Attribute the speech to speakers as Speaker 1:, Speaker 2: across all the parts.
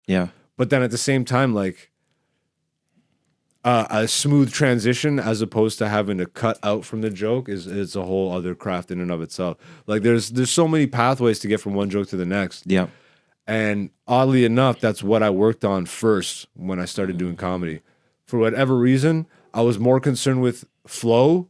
Speaker 1: Yeah.
Speaker 2: But then at the same time, like a smooth transition as opposed to having to cut out from the joke is a whole other craft in and of itself. Like there's so many pathways to get from one joke to the next.
Speaker 1: Yeah.
Speaker 2: And oddly enough, that's what I worked on first when I started doing comedy. For whatever reason, I was more concerned with flow.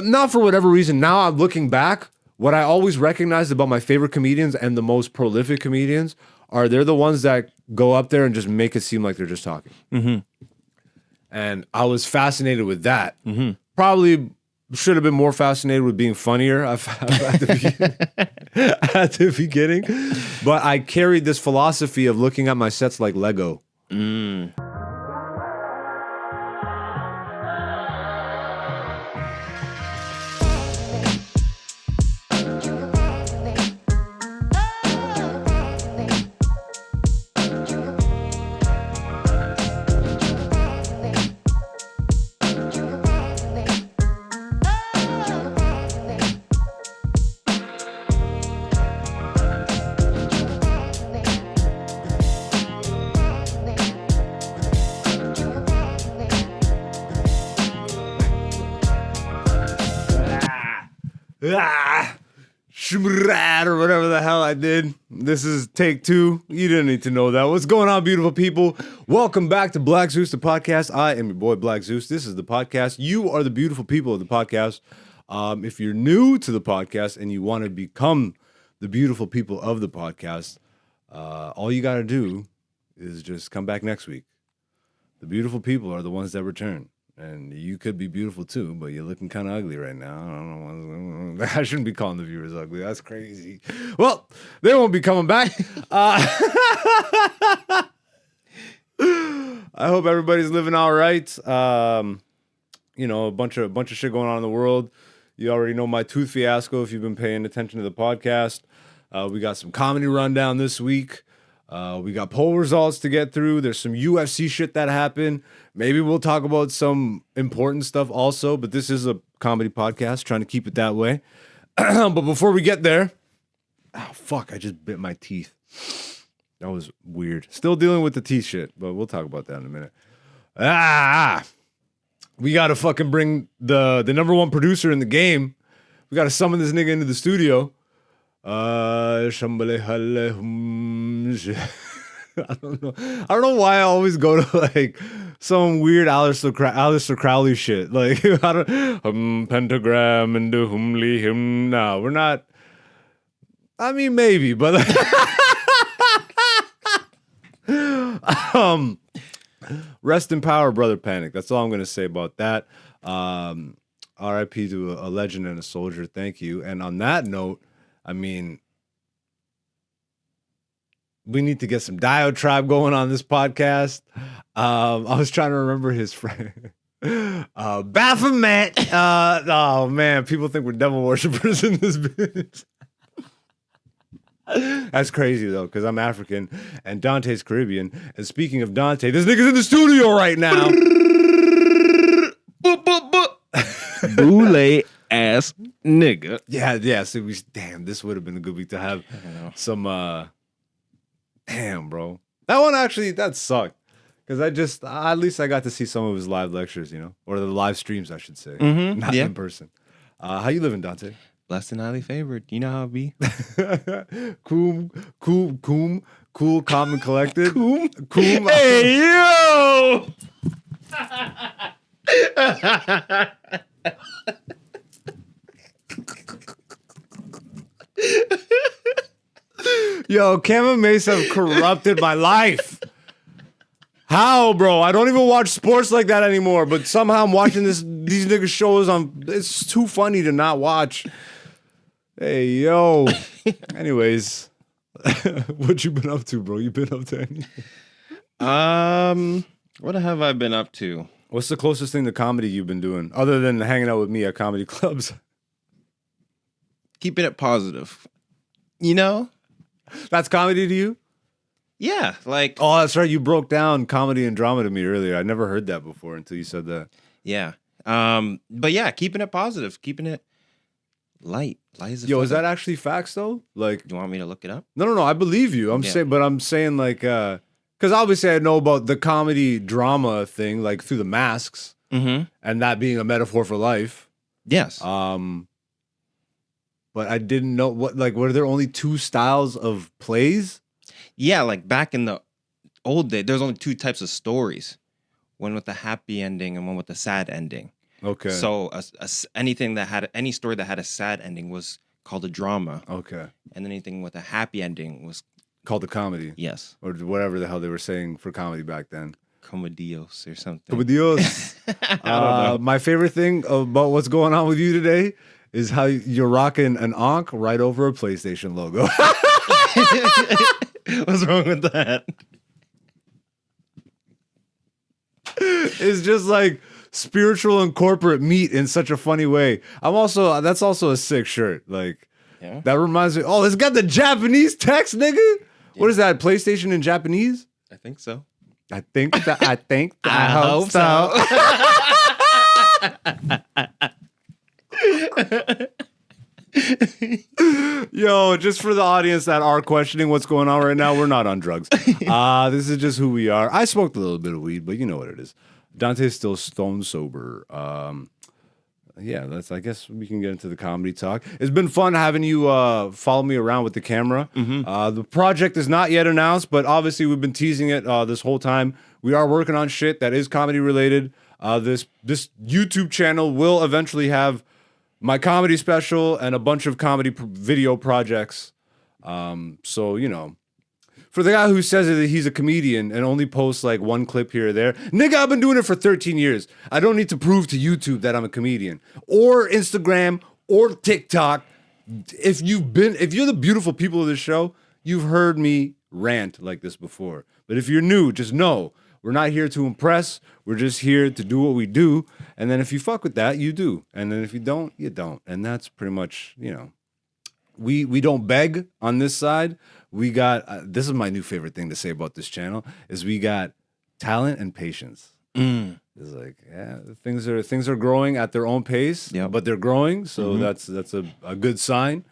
Speaker 2: Not for whatever reason. Now I'm looking back, what I always recognized about my favorite comedians and the most prolific comedians are they're the ones that go up there and just make it seem like they're just talking.
Speaker 1: Mm-hmm.
Speaker 2: And I was fascinated with that. Mm-hmm. Probably should have been more fascinated with being funnier at the beginning. But I carried this philosophy of looking at my sets like Lego.
Speaker 1: Mm.
Speaker 2: Or whatever the hell I did. This is take 2. You didn't need to know that. What's going on, beautiful people? Welcome back to Black Zeus, the podcast. I am your boy, Black Zeus. This is the podcast. You are the beautiful people of the podcast. If you're new to the podcast and you want to become the beautiful people of the podcast, all you got to do is just come back next week. The beautiful people are the ones that return. And you could be beautiful too, but you're looking kind of ugly right now. I don't know. I shouldn't be calling the viewers ugly. That's crazy. Well, they won't be coming back. I hope everybody's living all right. You know, a bunch of shit going on in the world. You already know my tooth fiasco if you've been paying attention to the podcast. We got some comedy rundown this week. We got poll results to get through. There's some UFC shit that happened. Maybe we'll talk about some important stuff also, but this is a comedy podcast, trying to keep it that way. But before we get there, oh, fuck, I just bit my teeth. That was weird. Still dealing with the teeth shit, but we'll talk about that in a minute. We got to fucking bring the number one producer in the game. We got to summon this nigga into the studio. I don't know why I always go to like some weird Aleister Crowley shit. Like I don't pentagram and him. No, we're not. I mean, maybe, but rest in power, Brother Panic. That's all I'm gonna say about that. R.I.P. to a legend and a soldier. Thank you. And on that note, I mean, we need to get some diatribe going on this podcast. I was trying to remember his friend. Baphomet. Oh, man. People think we're devil worshippers in this bitch. That's crazy, though, because I'm African and Dante's Caribbean. And speaking of Dante, this nigga's in the studio right now.
Speaker 1: Boule ass nigga.
Speaker 2: Yeah. So damn, this would have been a good week to have some. Damn, bro, that one actually that sucked because at least I got to see some of his live lectures, you know, or the live streams, I should say, not in person. How you living, Dante?
Speaker 1: Blessed and highly favored. You know how it be.
Speaker 2: Cool, calm and collected. Cool.
Speaker 1: Hey yo.
Speaker 2: Yo, Cam and Mace have corrupted my life. How, bro? I don't even watch sports like that anymore, but somehow I'm watching these niggas shows on. It's too funny to not watch. Hey, yo. Anyways, what you been up to, bro? You been up to anything?
Speaker 1: What have I been up to?
Speaker 2: What's the closest thing to comedy you've been doing, other than hanging out with me at comedy clubs?
Speaker 1: Keeping it positive. You know?
Speaker 2: That's comedy to you?
Speaker 1: Yeah, like...
Speaker 2: Oh, that's right. You broke down comedy and drama to me earlier. I never heard that before until you said that.
Speaker 1: Yeah. But yeah, keeping it positive. Keeping it... Light as a
Speaker 2: Yo, is
Speaker 1: feather.
Speaker 2: that actually facts though? Like,
Speaker 1: You want me to look it up?
Speaker 2: no. I believe you. I'm
Speaker 1: Yeah.
Speaker 2: saying like, because obviously I know about the comedy drama thing, like through the masks,
Speaker 1: Mm-hmm.
Speaker 2: and that being a metaphor for life.
Speaker 1: Yes.
Speaker 2: But I didn't know were there only two styles of plays?
Speaker 1: Yeah, like back in the old day, there's only two types of stories. One with a happy ending and one with a sad ending.
Speaker 2: Okay.
Speaker 1: So anything that had any story that had a sad ending was called a drama.
Speaker 2: Okay.
Speaker 1: And anything with a happy ending was
Speaker 2: Called the comedy.
Speaker 1: yes,
Speaker 2: Or whatever the hell they were saying for comedy back then.
Speaker 1: comedios or something.
Speaker 2: Comedios.
Speaker 1: I don't know.
Speaker 2: My favorite thing about what's going on with you today is how you're rocking an Ankh right over a PlayStation logo.
Speaker 1: What's wrong with that?
Speaker 2: It's just like spiritual and corporate meet in such a funny way. That's also a sick shirt. Like,
Speaker 1: Yeah.
Speaker 2: that reminds me. Oh, it's got the Japanese text, nigga. What is that? PlayStation in Japanese?
Speaker 1: I think so.
Speaker 2: I hope so. Yo, just for the audience that are questioning what's going on right now, we're not on drugs. This is just who we are. I smoked a little bit of weed, but you know what it is. Dante's still stone sober. Yeah, I guess we can get into the comedy talk. It's been fun having you follow me around with the camera. The project is not yet announced, but obviously we've been teasing it this whole time. We are working on shit that is comedy related. This YouTube channel will eventually have my comedy special and a bunch of comedy video projects. So, you know, for the guy who says that he's a comedian and only posts like one clip here or there, nigga, I've been doing it for 13 years. I don't need to prove to YouTube that I'm a comedian or Instagram or TikTok. If you're the beautiful people of this show, you've heard me rant like this before. But if you're new, just know we're not here to impress. We're just here to do what we do. And then if you fuck with that, you do. And then if you don't, you don't. And that's pretty much, you know, we don't beg on this side. We got, this is my new favorite thing to say about this channel, is we got talent and patience. It's like, yeah, things are growing at their own pace, but they're growing. So that's a good sign.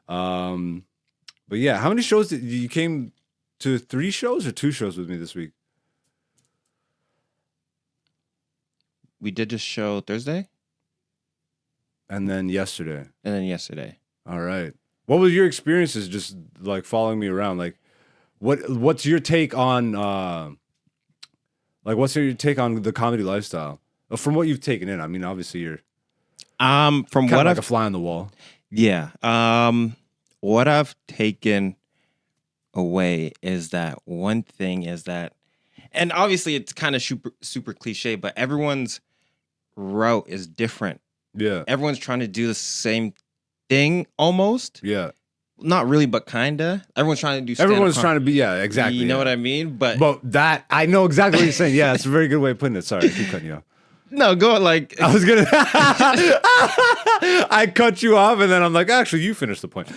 Speaker 2: But yeah, how many shows did you came to? 3 shows or 2 shows with me this week?
Speaker 1: We did just show Thursday
Speaker 2: And then yesterday.
Speaker 1: and then yesterday.
Speaker 2: All right. What was your experiences just like following me around? Like what's your take on the comedy lifestyle? From what you've taken in. I mean, obviously you're
Speaker 1: From
Speaker 2: kind
Speaker 1: what
Speaker 2: of like
Speaker 1: I've
Speaker 2: a fly on the wall.
Speaker 1: yeah, what I've taken away is that one thing is that, and obviously it's kind of super cliche, but everyone's route is different.
Speaker 2: Yeah.
Speaker 1: Everyone's trying to do the same thing almost.
Speaker 2: Yeah.
Speaker 1: Not really, but kinda. Everyone's trying to do.
Speaker 2: Everyone's trying to be, yeah, exactly.
Speaker 1: You know
Speaker 2: yeah.
Speaker 1: what I mean? But
Speaker 2: that, I know exactly what you're saying. Yeah, that's a very good way of putting it. Sorry, I keep cutting you off.
Speaker 1: no, go like.
Speaker 2: I was gonna. I cut you off, and then I'm like, actually, you finish the point.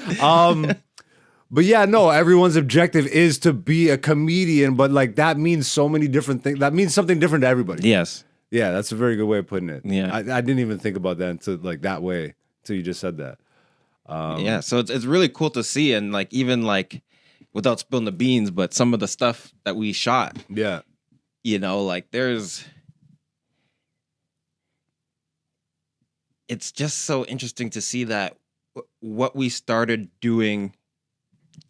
Speaker 2: But yeah, no, everyone's objective is to be a comedian, but like that means so many different things. That means something different to everybody.
Speaker 1: Yes.
Speaker 2: Yeah, that's a very good way of putting it.
Speaker 1: Yeah.
Speaker 2: I didn't even think about that until like that way until you just said that.
Speaker 1: Yeah, so it's really cool to see, and like even like without spilling the beans, but some of the stuff that we shot,
Speaker 2: Yeah.
Speaker 1: you know, like it's just so interesting to see that what we started doing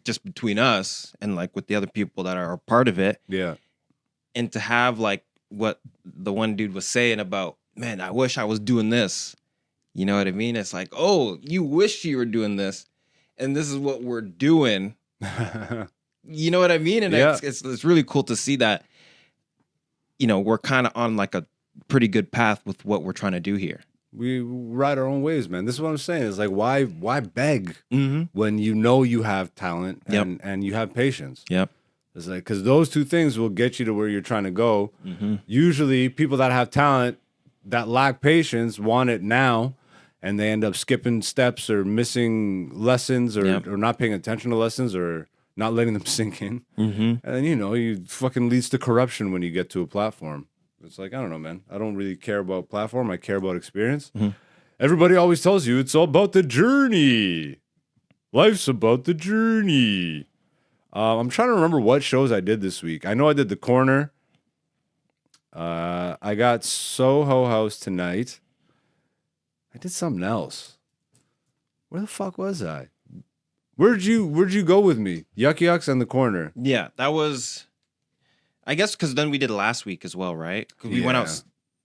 Speaker 1: just between us and like with the other people that are a part of it,
Speaker 2: Yeah.
Speaker 1: and to have like what the one dude was saying about, man, I wish I was doing this. You know what I mean? It's like, oh, you wish you were doing this, and this is what we're doing. You know what I mean? And
Speaker 2: Yeah.
Speaker 1: it's really cool to see that, you know, we're kind of on like a pretty good path with what we're trying to do here.
Speaker 2: We ride our own waves, man. This is what I'm saying. It's like, why beg
Speaker 1: Mm-hmm.
Speaker 2: when you know you have talent
Speaker 1: Yep.
Speaker 2: and you have patience?
Speaker 1: Yep.
Speaker 2: It's like, because those two things will get you to where you're trying to go.
Speaker 1: Mm-hmm.
Speaker 2: Usually people that have talent that lack patience want it now, and they end up skipping steps or missing lessons or,
Speaker 1: Yep.
Speaker 2: or not paying attention to lessons or not letting them sink in.
Speaker 1: Mm-hmm.
Speaker 2: And then, you know, you fucking leads to corruption when you get to a platform. It's like, I don't know, man. I don't really care about platform. I care about experience.
Speaker 1: Mhm.
Speaker 2: Everybody always tells you it's all about the journey. Life's about the journey. I'm trying to remember what shows I did this week. I know I did The Corner. I got Soho House tonight. I did something else. Where the fuck was I? Where'd you go with me? Yuck Yucks and The Corner.
Speaker 1: Yeah, that was, I guess, because then we did last week as well, right? 'Cause we went out,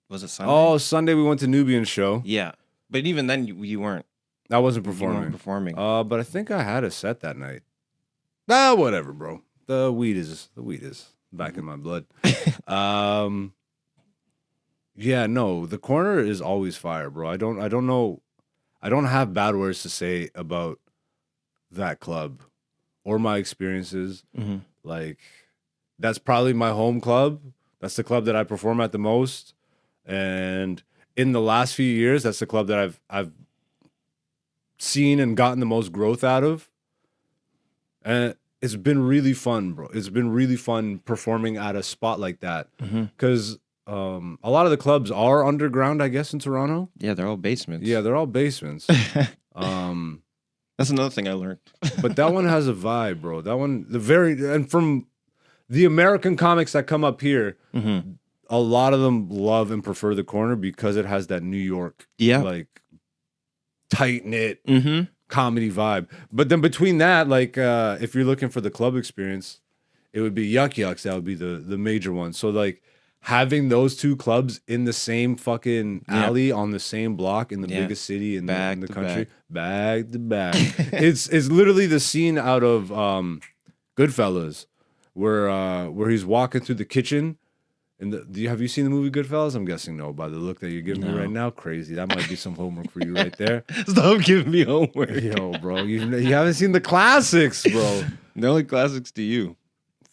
Speaker 1: was it Sunday?
Speaker 2: Oh, Sunday we went to Nubian's show.
Speaker 1: Yeah, but even then you weren't.
Speaker 2: I wasn't
Speaker 1: You
Speaker 2: performing.
Speaker 1: weren't performing.
Speaker 2: But I think I had a set that night. Whatever, bro. The weed is back in my blood. Yeah, no, The Corner is always fire, bro. I don't know. I don't have bad words to say about that club or my experiences.
Speaker 1: Mm-hmm.
Speaker 2: Like, that's probably my home club. That's the club that I perform at the most. And in the last few years, that's the club that I've seen and gotten the most growth out of. And it's been really fun, bro. It's been really fun performing at a spot like that. Because a lot of the clubs are underground, I guess, in Toronto.
Speaker 1: Yeah, they're all basements.
Speaker 2: Yeah, they're all basements.
Speaker 1: That's another thing I learned.
Speaker 2: But that one has a vibe, bro. That one, and from the American comics that come up here, a lot of them love and prefer The Corner because it has that New York, like, tight-knit comedy vibe. But then between that, like, if you're looking for the club experience, it would be Yuck Yucks. That would be the major one. So, like, having those two clubs in the same fucking alley on the same block in the biggest city in the country, back to back. It's literally the scene out of Goodfellas where he's walking through the kitchen. And have you seen the movie Goodfellas? I'm guessing no, by the look that you're giving me right now. Crazy. That might be some homework for you right there.
Speaker 1: Stop giving me homework.
Speaker 2: Yo, bro. You haven't seen the classics, bro.
Speaker 1: The only classics to you.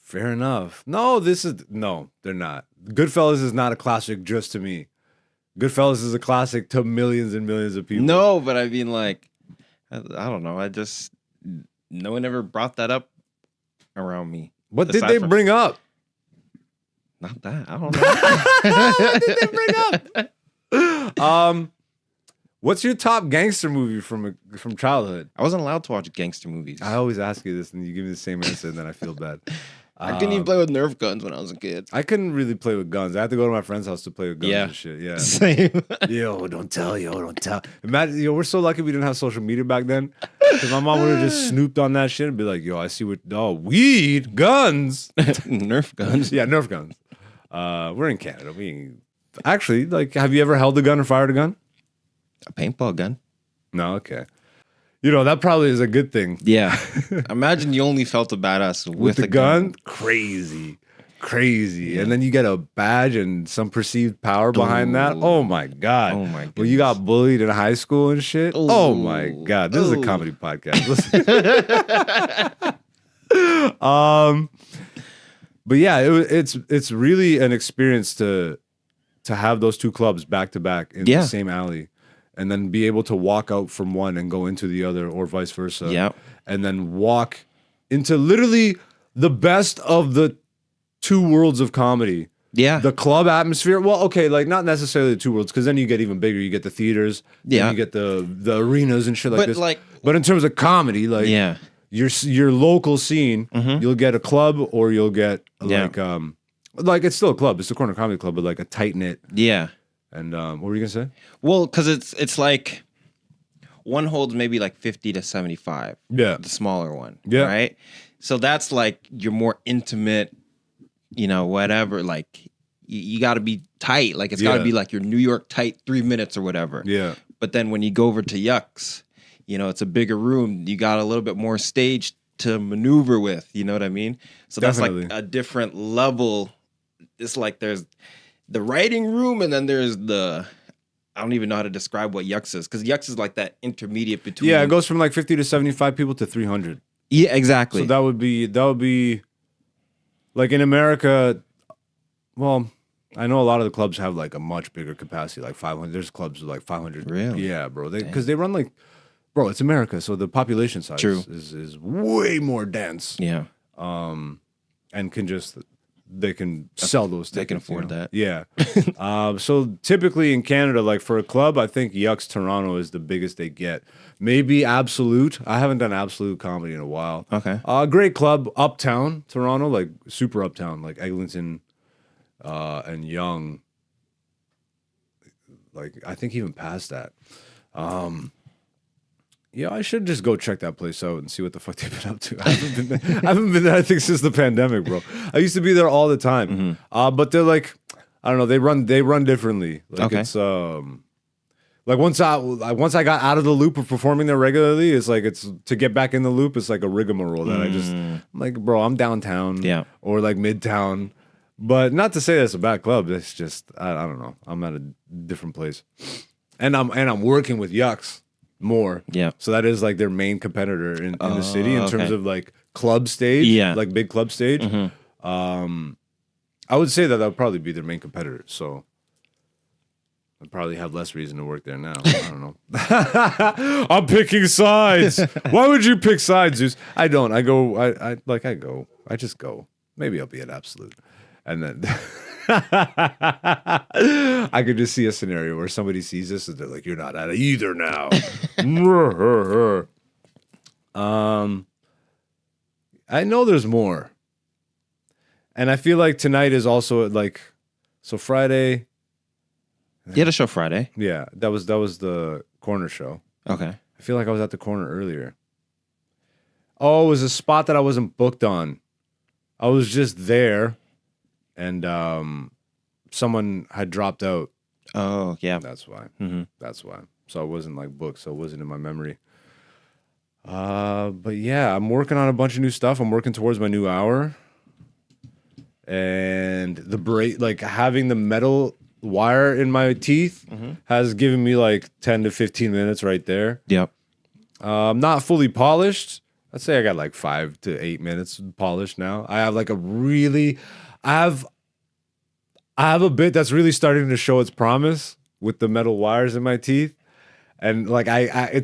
Speaker 2: Fair enough. No, they're not. Goodfellas is not a classic just to me. Goodfellas is a classic to millions and millions of people.
Speaker 1: No, but I mean, like, I don't know. No one ever brought that up around me.
Speaker 2: What did they bring up?
Speaker 1: Not that. I don't know.
Speaker 2: What did they bring up? What's your top gangster movie from childhood?
Speaker 1: I wasn't allowed to watch gangster movies.
Speaker 2: I always ask you this, and you give me the same answer, and then I feel bad.
Speaker 1: I couldn't even play with Nerf guns when I was a kid.
Speaker 2: I couldn't really play with guns. I had to go to my friend's house to play with guns and shit. Yeah,
Speaker 1: same.
Speaker 2: Yo, don't tell. Imagine, we're so lucky we didn't have social media back then. Because my mom would have just snooped on that shit and be like, yo, I see weed, guns.
Speaker 1: Nerf guns.
Speaker 2: Yeah, Nerf guns. We're in Canada. Actually, like, have you ever held a gun or fired a gun?
Speaker 1: A paintball gun.
Speaker 2: No, okay. You know, that probably is a good thing.
Speaker 1: Yeah. Imagine you only felt a badass with
Speaker 2: a gun. Crazy. Yeah. And then you get a badge and some perceived power behind that. Oh my God.
Speaker 1: Oh my God.
Speaker 2: Well, you got bullied in high school and shit.
Speaker 1: Ooh.
Speaker 2: Oh my God. This is a comedy podcast. But yeah, it's really an experience to have those two clubs back to back in the same alley. And then be able to walk out from one and go into the other, or vice versa.
Speaker 1: Yeah.
Speaker 2: And then walk into literally the best of the two worlds of comedy.
Speaker 1: Yeah.
Speaker 2: The club atmosphere. Well, okay, like not necessarily the two worlds, because then you get even bigger. You get the theaters.
Speaker 1: Yeah.
Speaker 2: You get the arenas and shit like this.
Speaker 1: Like,
Speaker 2: but in terms of comedy, like your local scene, you'll get a club or you'll get like it's still a club. It's the Corner Comedy Club, but like a tight knit.
Speaker 1: Yeah.
Speaker 2: And what were you gonna say?
Speaker 1: Well, because it's like one holds maybe like 50 to 75.
Speaker 2: Yeah,
Speaker 1: the smaller one.
Speaker 2: Yeah,
Speaker 1: right. So that's like your more intimate, whatever. Like you got to be tight. Like it's got to be like your New York tight 3 minutes or whatever.
Speaker 2: Yeah.
Speaker 1: But then when you go over to Yucks, it's a bigger room. You got a little bit more stage to maneuver with. You know what I mean? So
Speaker 2: Definitely.
Speaker 1: That's like a different level. It's like there's the writing room, and then there's I don't even know how to describe what Yucks is, because Yucks is like that intermediate between.
Speaker 2: Yeah, it goes from like 50 to 75 people to 300.
Speaker 1: Yeah, exactly.
Speaker 2: So that would be like in America. Well, I know a lot of the clubs have like a much bigger capacity, like 500. There's clubs with like 500.
Speaker 1: Really?
Speaker 2: Yeah, bro. Because they run like, bro, it's America, so the population size is way more dense.
Speaker 1: Yeah.
Speaker 2: And can just they can sell those tickets.
Speaker 1: They can afford that.
Speaker 2: Yeah. So typically in Canada, like for a club, I think Yucks Toronto is the biggest they get. Maybe Absolute. I haven't done Absolute comedy in a while.
Speaker 1: Okay.
Speaker 2: Great club, Uptown Toronto, like super uptown, like Eglinton and Yonge. Like I think even past that. Yeah, I should just go check that place out and see what the fuck they've been up to. I haven't been there, I think, since the pandemic, bro. I used to be there all the time. But they're like, I don't know, they run differently. Like
Speaker 1: Okay.
Speaker 2: it's like once I got out of the loop of performing there regularly, it's like it's to get back in the loop, it's like a rigmarole that I'm like, bro, I'm downtown or like midtown. But not to say that's a bad club. It's just I don't know. I'm at a different place. And I'm working with Yucks more.
Speaker 1: Yeah.
Speaker 2: So that is like their main competitor in the city in terms of like club stage.
Speaker 1: Yeah.
Speaker 2: Like big club stage. I would say that would probably be their main competitor. So I'd probably have less reason to work there now. I don't know. I'm picking sides. Why would you pick sides, Zeus? I don't. I go. I go. I just go. Maybe I'll be at Absolute. And then I could just see a scenario where somebody sees this and they're like, "You're not at it either now." I know there's more, and I feel like tonight is also like, so Friday.
Speaker 1: You had a show Friday.
Speaker 2: Yeah, that was the corner show.
Speaker 1: Okay.
Speaker 2: I feel like I was at the corner earlier. Oh, it was a spot that I wasn't booked on. I was just there. And someone had dropped out.
Speaker 1: Oh, yeah.
Speaker 2: That's why. That's why. So I wasn't like booked. So it wasn't in my memory. But yeah, I'm working on a bunch of new stuff. I'm working towards my new hour. And the like having the metal wire in my teeth has given me like 10 to 15 minutes right there.
Speaker 1: Yep.
Speaker 2: I'm not fully polished. I'd say I got like 5 to 8 minutes polished now. I have like I have a bit that's really starting to show its promise with the metal wires in my teeth, and like I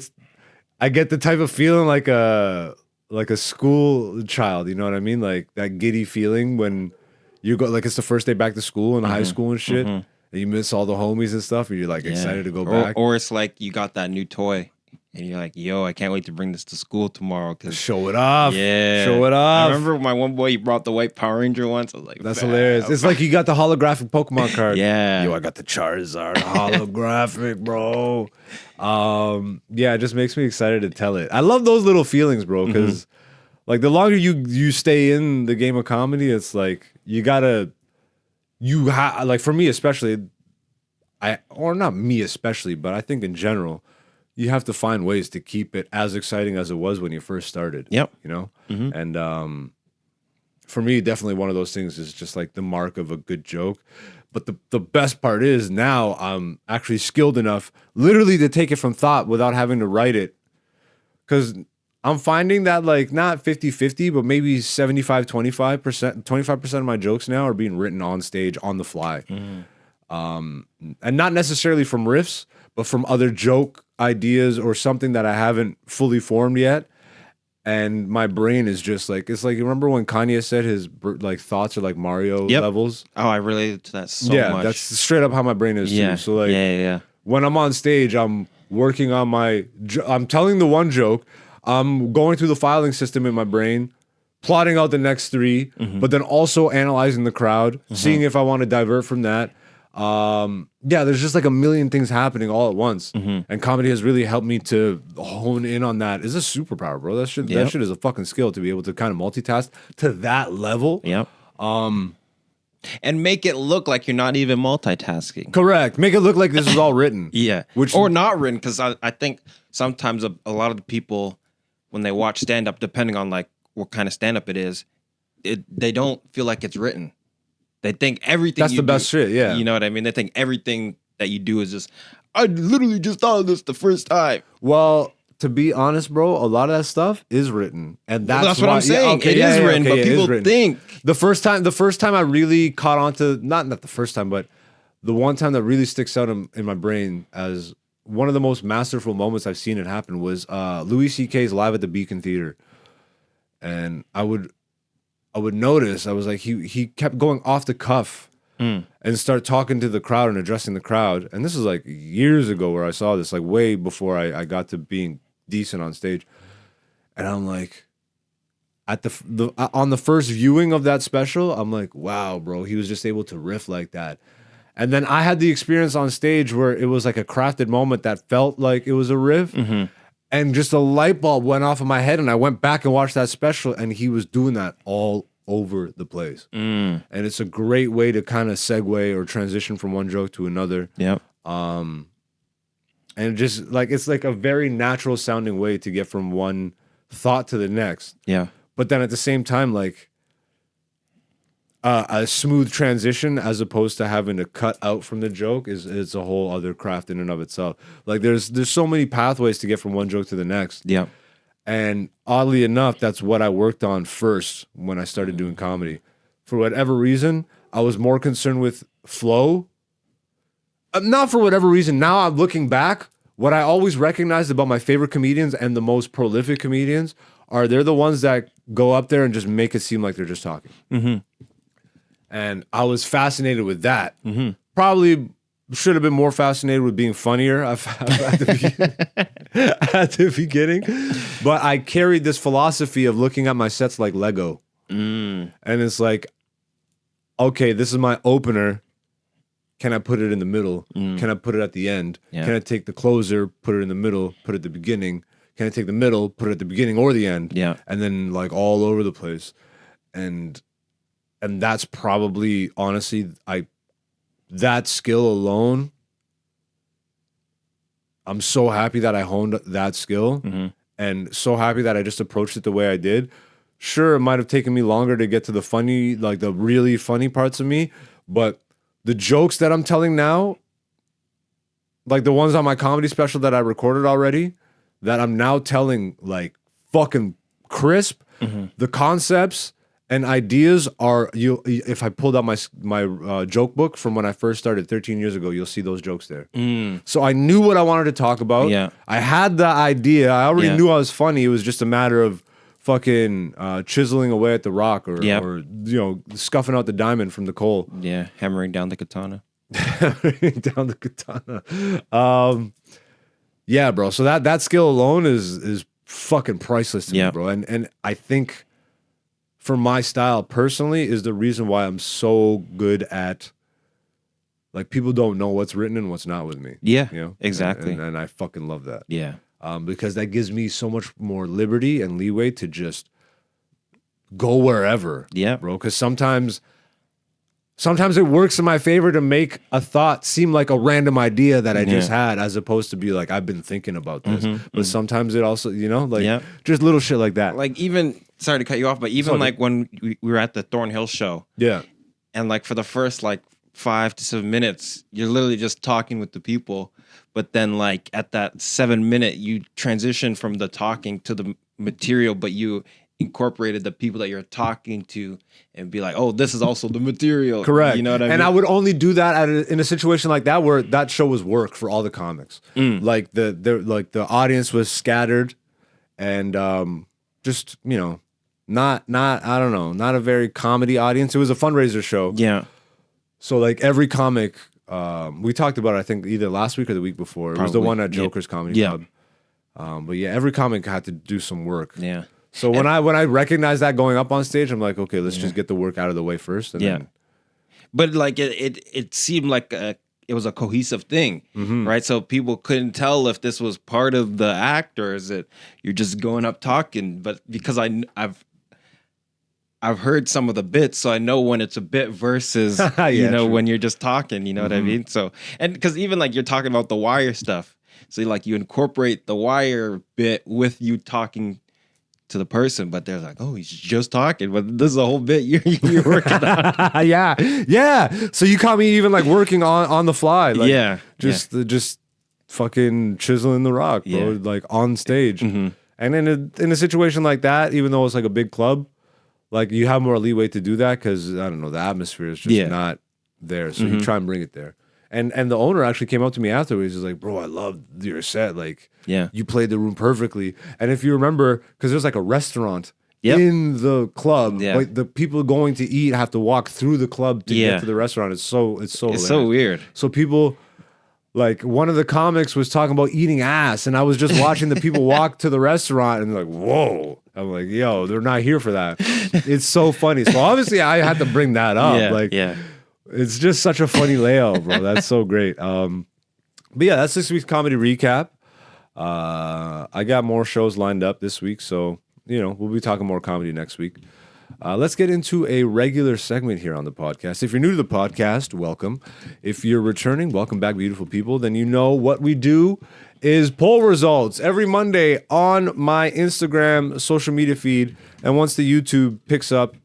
Speaker 2: get the type of feeling like a school child. You know what I mean? Like that giddy feeling when you go, like it's the first day back to school in high school and shit, and you miss all the homies and stuff, and you're like excited to go back.
Speaker 1: Or it's like you got that new toy. And you're like, yo, I can't wait to bring this to school tomorrow. Cause
Speaker 2: show it off.
Speaker 1: Yeah.
Speaker 2: Show it off.
Speaker 1: I remember my one boy, he brought the white Power Ranger once. I was like,
Speaker 2: that's hilarious. It's like you got the holographic Pokemon card.
Speaker 1: Yeah.
Speaker 2: Yo, I got the Charizard holographic, bro. Yeah, it just makes me excited to tell it. I love those little feelings, bro, because like the longer you stay in the game of comedy, it's like like for me especially, or not me especially, but I think in general, you have to find ways to keep it as exciting as it was when you first started.
Speaker 1: Yep.
Speaker 2: You know? And for me, definitely one of those things is just like the mark of a good joke. But the best part is now I'm actually skilled enough literally to take it from thought without having to write it. Because I'm finding that like not 50-50, but maybe 75-25%, 25% of my jokes now are being written on stage on the fly. And not necessarily from riffs, but from other joke ideas or something that I haven't fully formed yet. And my brain is just like, it's like, you remember when Kanye said his like thoughts are like Mario levels?
Speaker 1: Oh, I related to that so much.
Speaker 2: That's straight up how my brain is too. So like, when I'm on stage, I'm working on I'm telling the one joke, I'm going through the filing system in my brain, plotting out the next 3, but then also analyzing the crowd, seeing if I want to divert from that. There's just like a million things happening all at once, and comedy has really helped me to hone in on that. It's a superpower, bro. That shit is a fucking skill to be able to kind of multitask to that level.
Speaker 1: Yep. And make it look like you're not even multitasking.
Speaker 2: Correct. Make it look like this is all written.
Speaker 1: Yeah. Or not written, because I think sometimes a lot of the people, when they watch stand up, depending on like what kind of stand up it is, they don't feel like it's written. They think everything
Speaker 2: that's the best shit, yeah.
Speaker 1: You know what I mean? They think everything that you do is just, I literally just thought of this the first time.
Speaker 2: Well, to be honest, bro, a lot of that stuff is written. And that's
Speaker 1: what I'm saying. It is written, but people think.
Speaker 2: The first time I really caught on to, not the first time, but the one time that really sticks out in my brain as one of the most masterful moments I've seen it happen was Louis C.K.'s Live at the Beacon Theater. And I would notice, I was like, he kept going off the cuff and start talking to the crowd and addressing the crowd. And this is like years ago where I saw this, like way before I got to being decent on stage. And I'm like, at on the first viewing of that special, I'm like, wow, bro, he was just able to riff like that. And then I had the experience on stage where it was like a crafted moment that felt like it was a riff. And just a light bulb went off in my head, and I went back and watched that special, and he was doing that all over the place. And it's a great way to kind of segue or transition from one joke to another.
Speaker 1: Yep.
Speaker 2: And just like, it's like a very natural sounding way to get from one thought to the next.
Speaker 1: Yeah.
Speaker 2: But then at the same time, like a smooth transition as opposed to having to cut out from the joke is a whole other craft in and of itself. Like there's so many pathways to get from one joke to the next.
Speaker 1: Yeah.
Speaker 2: And oddly enough, that's what I worked on first when I started doing comedy. For whatever reason, I was more concerned with flow. Not for whatever reason. Now I'm looking back, what I always recognized about my favorite comedians and the most prolific comedians are they're the ones that go up there and just make it seem like they're just talking. And I was fascinated with that. Probably should have been more fascinated with being funnier at the beginning. But I carried this philosophy of looking at my sets like Lego. And it's like, okay, this is my opener. Can I put it in the middle? Can I put it at the end?
Speaker 1: Yeah.
Speaker 2: Can I take the closer, put it in the middle, put it at the beginning? Can I take the middle, put it at the beginning or the end?
Speaker 1: Yeah.
Speaker 2: And then like all over the place. And that's probably, honestly, that skill alone, I'm so happy that I honed that skill and so happy that I just approached it the way I did. Sure, it might have taken me longer to get to the funny, like the really funny parts of me, but the jokes that I'm telling now, like the ones on my comedy special that I recorded already, that I'm now telling like fucking crisp, the concepts and ideas are, if I pulled out my joke book from when I first started 13 years ago, you'll see those jokes there. So I knew what I wanted to talk about.
Speaker 1: Yeah.
Speaker 2: I had the idea. I already knew I was funny. It was just a matter of fucking chiseling away at the rock or scuffing out the diamond from the coal.
Speaker 1: Yeah. Hammering down the katana.
Speaker 2: Down the katana. Yeah, bro. So that skill alone is fucking priceless to me, bro. And I think for my style personally is the reason why I'm so good at, like, people don't know what's written and what's not with me.
Speaker 1: Yeah,
Speaker 2: you know?
Speaker 1: exactly.
Speaker 2: And I fucking love that.
Speaker 1: Yeah.
Speaker 2: Because that gives me so much more liberty and leeway to just go wherever.
Speaker 1: Yeah.
Speaker 2: Bro. Because sometimes it works in my favor to make a thought seem like a random idea that I just had, as opposed to be like, I've been thinking about this. But sometimes it also, just little shit like that.
Speaker 1: Like even, sorry to cut you off, but even like when we were at the Thornhill show.
Speaker 2: Yeah.
Speaker 1: And like for the first like 5 to 7 minutes, you're literally just talking with the people. But then like at that 7 minute, you transition from the talking to the material, but you incorporated the people that you're talking to and be like, oh, this is also the material.
Speaker 2: Correct.
Speaker 1: You know what I mean?
Speaker 2: And I would only do that in a situation like that where that show was work for all the comics. Like the audience was scattered and just, not I don't know, not a very comedy audience. It was a fundraiser show.
Speaker 1: Yeah.
Speaker 2: So like every comic, we talked about it, I think either last week or the week before. It was the one at Joker's Comedy Club. But yeah, every comic had to do some work.
Speaker 1: Yeah.
Speaker 2: So when I recognized that going up on stage, I'm like, okay, let's just get the work out of the way first. And then,
Speaker 1: but like it seemed like it was a cohesive thing, right? So people couldn't tell if this was part of the act or is it you're just going up talking. But because I've heard some of the bits, so I know when it's a bit versus
Speaker 2: true.
Speaker 1: when you're just talking. You know what I mean? So and because even like you're talking about the wire stuff, so like you incorporate the wire bit with you talking to the person, but they're like, oh, he's just talking, but this is a whole bit you're working on.
Speaker 2: yeah. So you caught me even like working on the fly, like just fucking chiseling the rock, bro, like on stage. And in a situation like that, even though it's like a big club, like you have more leeway to do that because I don't know, the atmosphere is just not there, so you try and bring it there. And the owner actually came up to me afterwards. He's like, bro, I love your set. Like, you played the room perfectly. And if you remember, because there's like a restaurant
Speaker 1: Yep.
Speaker 2: in the club.
Speaker 1: Yeah.
Speaker 2: Like the people going to eat have to walk through the club to
Speaker 1: Yeah.
Speaker 2: get to the restaurant. It's so hilarious.
Speaker 1: weird.
Speaker 2: So people, like one of the comics was talking about eating ass, and I was just watching the people walk to the restaurant and like, whoa. I'm like, yo, they're not here for that. It's so funny. So obviously I had to bring that up.
Speaker 1: Yeah.
Speaker 2: It's just such a funny layout, bro. That's so great. But yeah, that's this week's comedy recap. I got more shows lined up this week, so we'll be talking more comedy next week. Let's get into a regular segment here on the podcast. If you're new to the podcast, welcome. If you're returning, welcome back, beautiful people. Then you know what we do is poll results every Monday on my Instagram social media feed. And once the YouTube picks up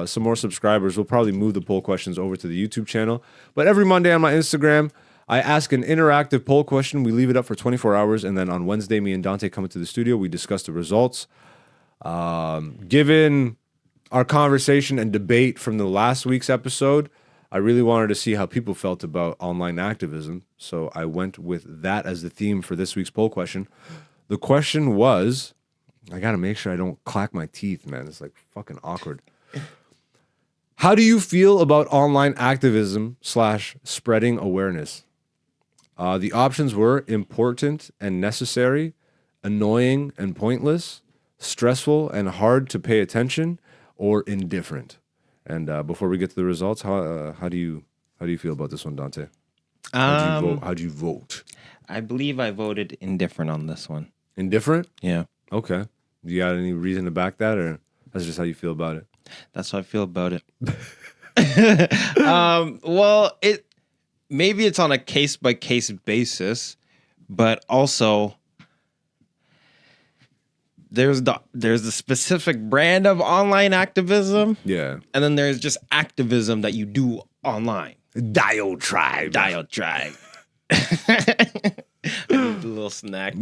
Speaker 2: some more subscribers, we'll probably move the poll questions over to the YouTube channel. But every Monday on my Instagram, I ask an interactive poll question. We leave it up for 24 hours. And then on Wednesday, me and Dante come into the studio. We discuss the results. Given our conversation and debate from the last week's episode, I really wanted to see how people felt about online activism. So I went with that as the theme for this week's poll question. The question was, I got to make sure I don't clack my teeth, man. It's like fucking awkward. How do you feel about online activism / spreading awareness? The options were important and necessary, annoying and pointless, stressful and hard to pay attention, or indifferent. And before we get to the results, how do you feel about this one, Dante? How'd you vote?
Speaker 1: I believe I voted indifferent on this one.
Speaker 2: Indifferent?
Speaker 1: Yeah.
Speaker 2: Okay. You got any reason to back that, or that's just how you feel about it?
Speaker 1: That's how I feel about it. Well, maybe it's on a case by case basis, but also there's the specific brand of online activism.
Speaker 2: Yeah.
Speaker 1: And then there's just activism that you do online.
Speaker 2: Diatribe.
Speaker 1: A little snack.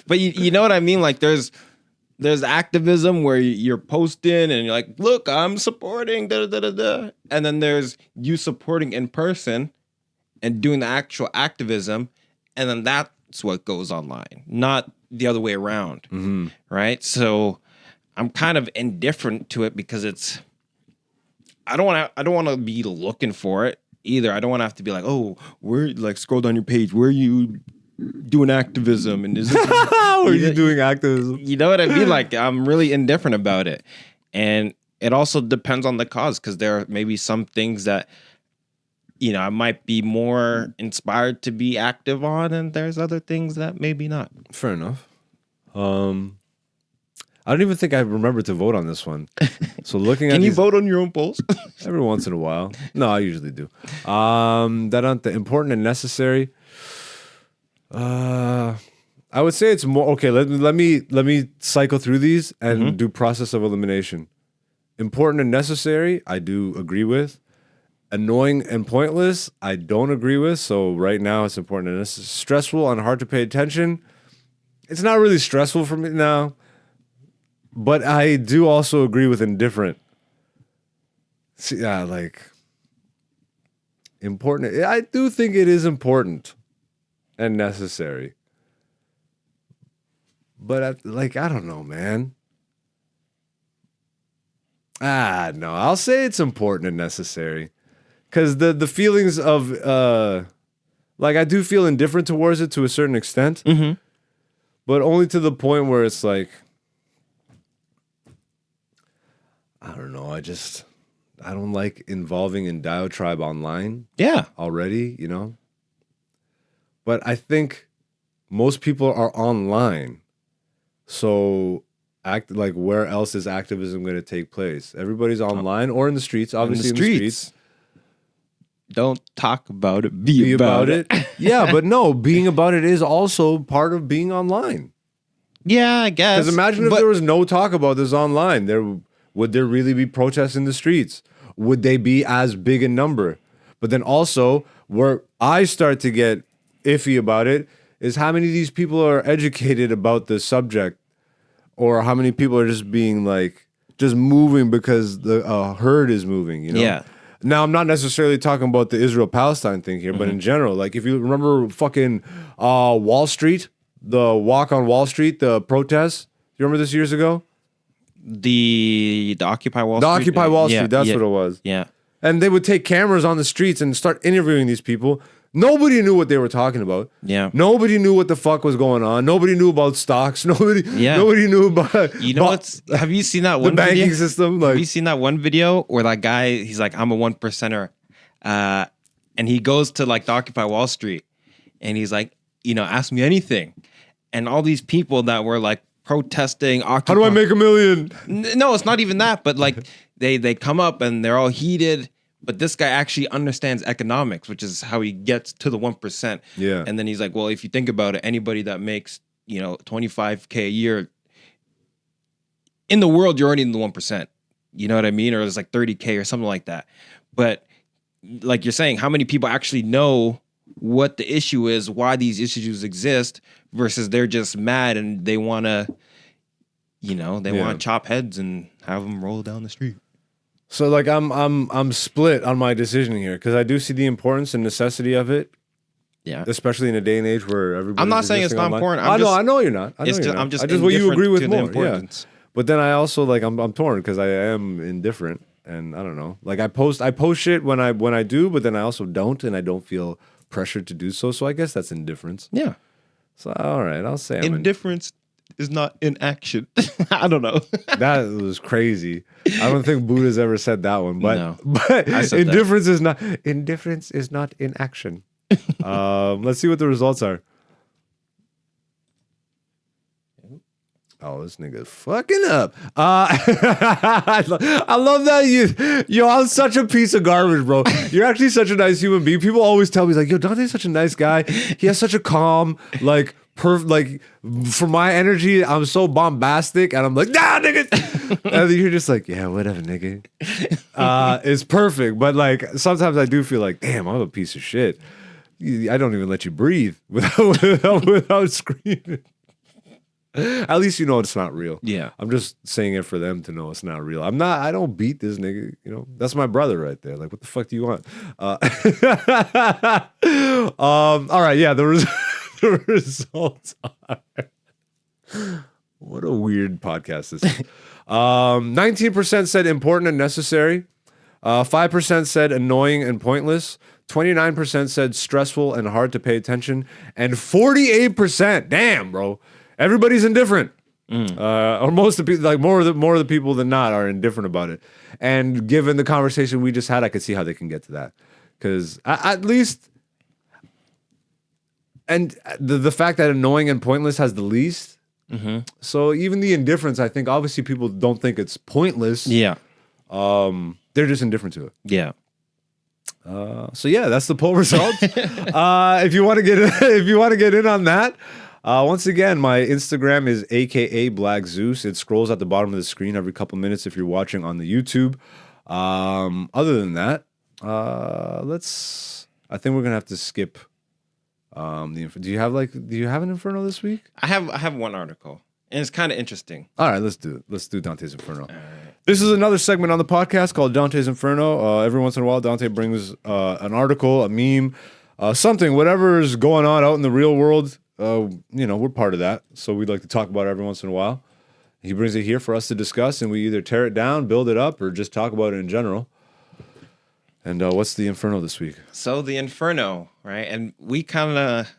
Speaker 1: But you know what I mean? Like there's activism where you're posting and you're like, look, I'm supporting and then there's you supporting in person and doing the actual activism, and then that's what goes online, not the other way around.
Speaker 2: Mm-hmm.
Speaker 1: Right? So I'm kind of indifferent to it because I don't want to be looking for it either. I don't want to have to be like, oh, where, like, scroll down your page, where are you doing activism? And is this
Speaker 2: are you doing activism?
Speaker 1: You know what I mean? Like, I'm really indifferent about it. And it also depends on the cause, because there are maybe some things that, I might be more inspired to be active on, and there's other things that maybe not.
Speaker 2: Fair enough. I don't even think I remember to vote on this one. So looking at
Speaker 1: Can you vote on your own polls?
Speaker 2: every once in a while. No, I usually do. That on the important and necessary. I would say it's more okay. Let me cycle through these and do process of elimination. Important and necessary, I do agree with. Annoying and pointless, I don't agree with. So right now, it's important and necessary. Stressful and hard to pay attention. It's not really stressful for me now, but I do also agree with indifferent. See, like important. I do think it is important and necessary. But I don't know, man. No, I'll say it's important and necessary. Because the feelings of, I do feel indifferent towards it to a certain extent.
Speaker 1: Mm-hmm.
Speaker 2: But only to the point where it's like, I don't know, I don't like involving in diatribe online.
Speaker 1: Yeah.
Speaker 2: Already, But I think most people are online. So where else is activism going to take place? Everybody's online or in the streets, obviously in the streets.
Speaker 1: Don't talk about it, be about it.
Speaker 2: Yeah, but no, being about it is also part of being online.
Speaker 1: Yeah, I guess.
Speaker 2: Because imagine if there was no talk about this online, would there really be protests in the streets? Would they be as big in number? But then also, where I start to get iffy about it is how many of these people are educated about the subject, or how many people are just being just moving because the herd is moving,
Speaker 1: Yeah.
Speaker 2: Now, I'm not necessarily talking about the Israel-Palestine thing here, but in general, if you remember fucking Wall Street, the walk on Wall Street, the protests You remember this years ago?
Speaker 1: The Occupy Wall
Speaker 2: The
Speaker 1: Street.
Speaker 2: Occupy Wall
Speaker 1: Yeah,
Speaker 2: Street. That's
Speaker 1: yeah,
Speaker 2: what it was.
Speaker 1: Yeah.
Speaker 2: And they would take cameras on the streets and start interviewing these people. Nobody knew what they were talking about.
Speaker 1: Yeah.
Speaker 2: Nobody knew what the fuck was going on. Nobody knew about stocks. Nobody knew about
Speaker 1: You know what's have you seen that
Speaker 2: the
Speaker 1: one
Speaker 2: banking
Speaker 1: video?
Speaker 2: system.
Speaker 1: Have
Speaker 2: Like,
Speaker 1: you seen that one video where that guy, he's like, I'm a 1%er. And he goes to like the Occupy Wall Street and he's like, ask me anything. And all these people that were like protesting Occupy.
Speaker 2: how do I make $1 million?
Speaker 1: No, it's not even that, but like they come up and they're all heated. But this guy actually understands economics, which is how he gets to the 1%.
Speaker 2: Yeah.
Speaker 1: And then he's like, well, if you think about it, anybody that makes, $25K a year in the world, you're already in the 1%. You know what I mean? Or it's like 30K or something like that. But like you're saying, how many people actually know what the issue is, why these issues exist, versus they're just mad and they want to, want to chop heads and have them roll down the street.
Speaker 2: So like I'm split on my decision here because I do see the importance and necessity of it.
Speaker 1: Yeah.
Speaker 2: Especially in a day and age where everybody.
Speaker 1: I'm not saying it's not important.
Speaker 2: I know you're not.
Speaker 1: I'm just
Speaker 2: what you agree with
Speaker 1: to
Speaker 2: more.
Speaker 1: the importance.
Speaker 2: Yeah. But then I also like I'm torn because I am indifferent and I don't know. Like I post shit when I do, but then I also don't and I don't feel pressured to do so. So I guess that's indifference.
Speaker 1: Yeah.
Speaker 2: So all right, I'll say
Speaker 1: indifference is not inaction. I don't know.
Speaker 2: That was crazy. I don't think Buddha's ever said that one, but
Speaker 1: No.
Speaker 2: but indifference is not inaction. Let's see what the results are. Oh, this nigga's fucking up. I love that yo, I'm such a piece of garbage, bro. You're actually such a nice human being. People always tell me like, yo, Dante's such a nice guy. He has such a calm, like, for my energy, I'm so bombastic, and I'm like, nah, nigga. And you're just like, yeah, whatever, nigga. It's perfect, but like sometimes I do feel like, damn, I'm a piece of shit. I don't even let you breathe without screaming. At least you know it's not real.
Speaker 1: Yeah.
Speaker 2: I'm just saying it for them to know it's not real. I don't beat this nigga. That's my brother right there. Like, what the fuck do you want? All right, yeah, the results are. What a weird podcast this is. 19% said important and necessary. 5% said annoying and pointless. 29% said stressful and hard to pay attention. And 48%, damn, bro. Everybody's indifferent, or most of the people, like more of the people than not, are indifferent about it. And given the conversation we just had, I could see how they can get to that, because at least, and the fact that annoying and pointless has the least. Mm-hmm. So even the indifference, I think, obviously people don't think it's pointless.
Speaker 1: Yeah,
Speaker 2: they're just indifferent to it.
Speaker 1: Yeah.
Speaker 2: So yeah, that's the poll result. If you want to get in on that. Once again, my Instagram is AKA Black Zeus. It scrolls at the bottom of the screen every couple minutes if you're watching on the YouTube. Other than that, I think we're gonna have to skip the. Do you have an Inferno this week?
Speaker 1: I have one article, and it's kind of interesting.
Speaker 2: All right, let's do it. Let's do Dante's Inferno. This is another segment on the podcast called Dante's Inferno. Every once in a while, Dante brings an article, a meme, something, whatever is going on out in the real world. We're part of that, so we'd like to talk about it every once in a while. He brings it here for us to discuss, and we either tear it down, build it up, or just talk about it in general. And what's the Inferno this week?
Speaker 1: So the Inferno, right? And we kind of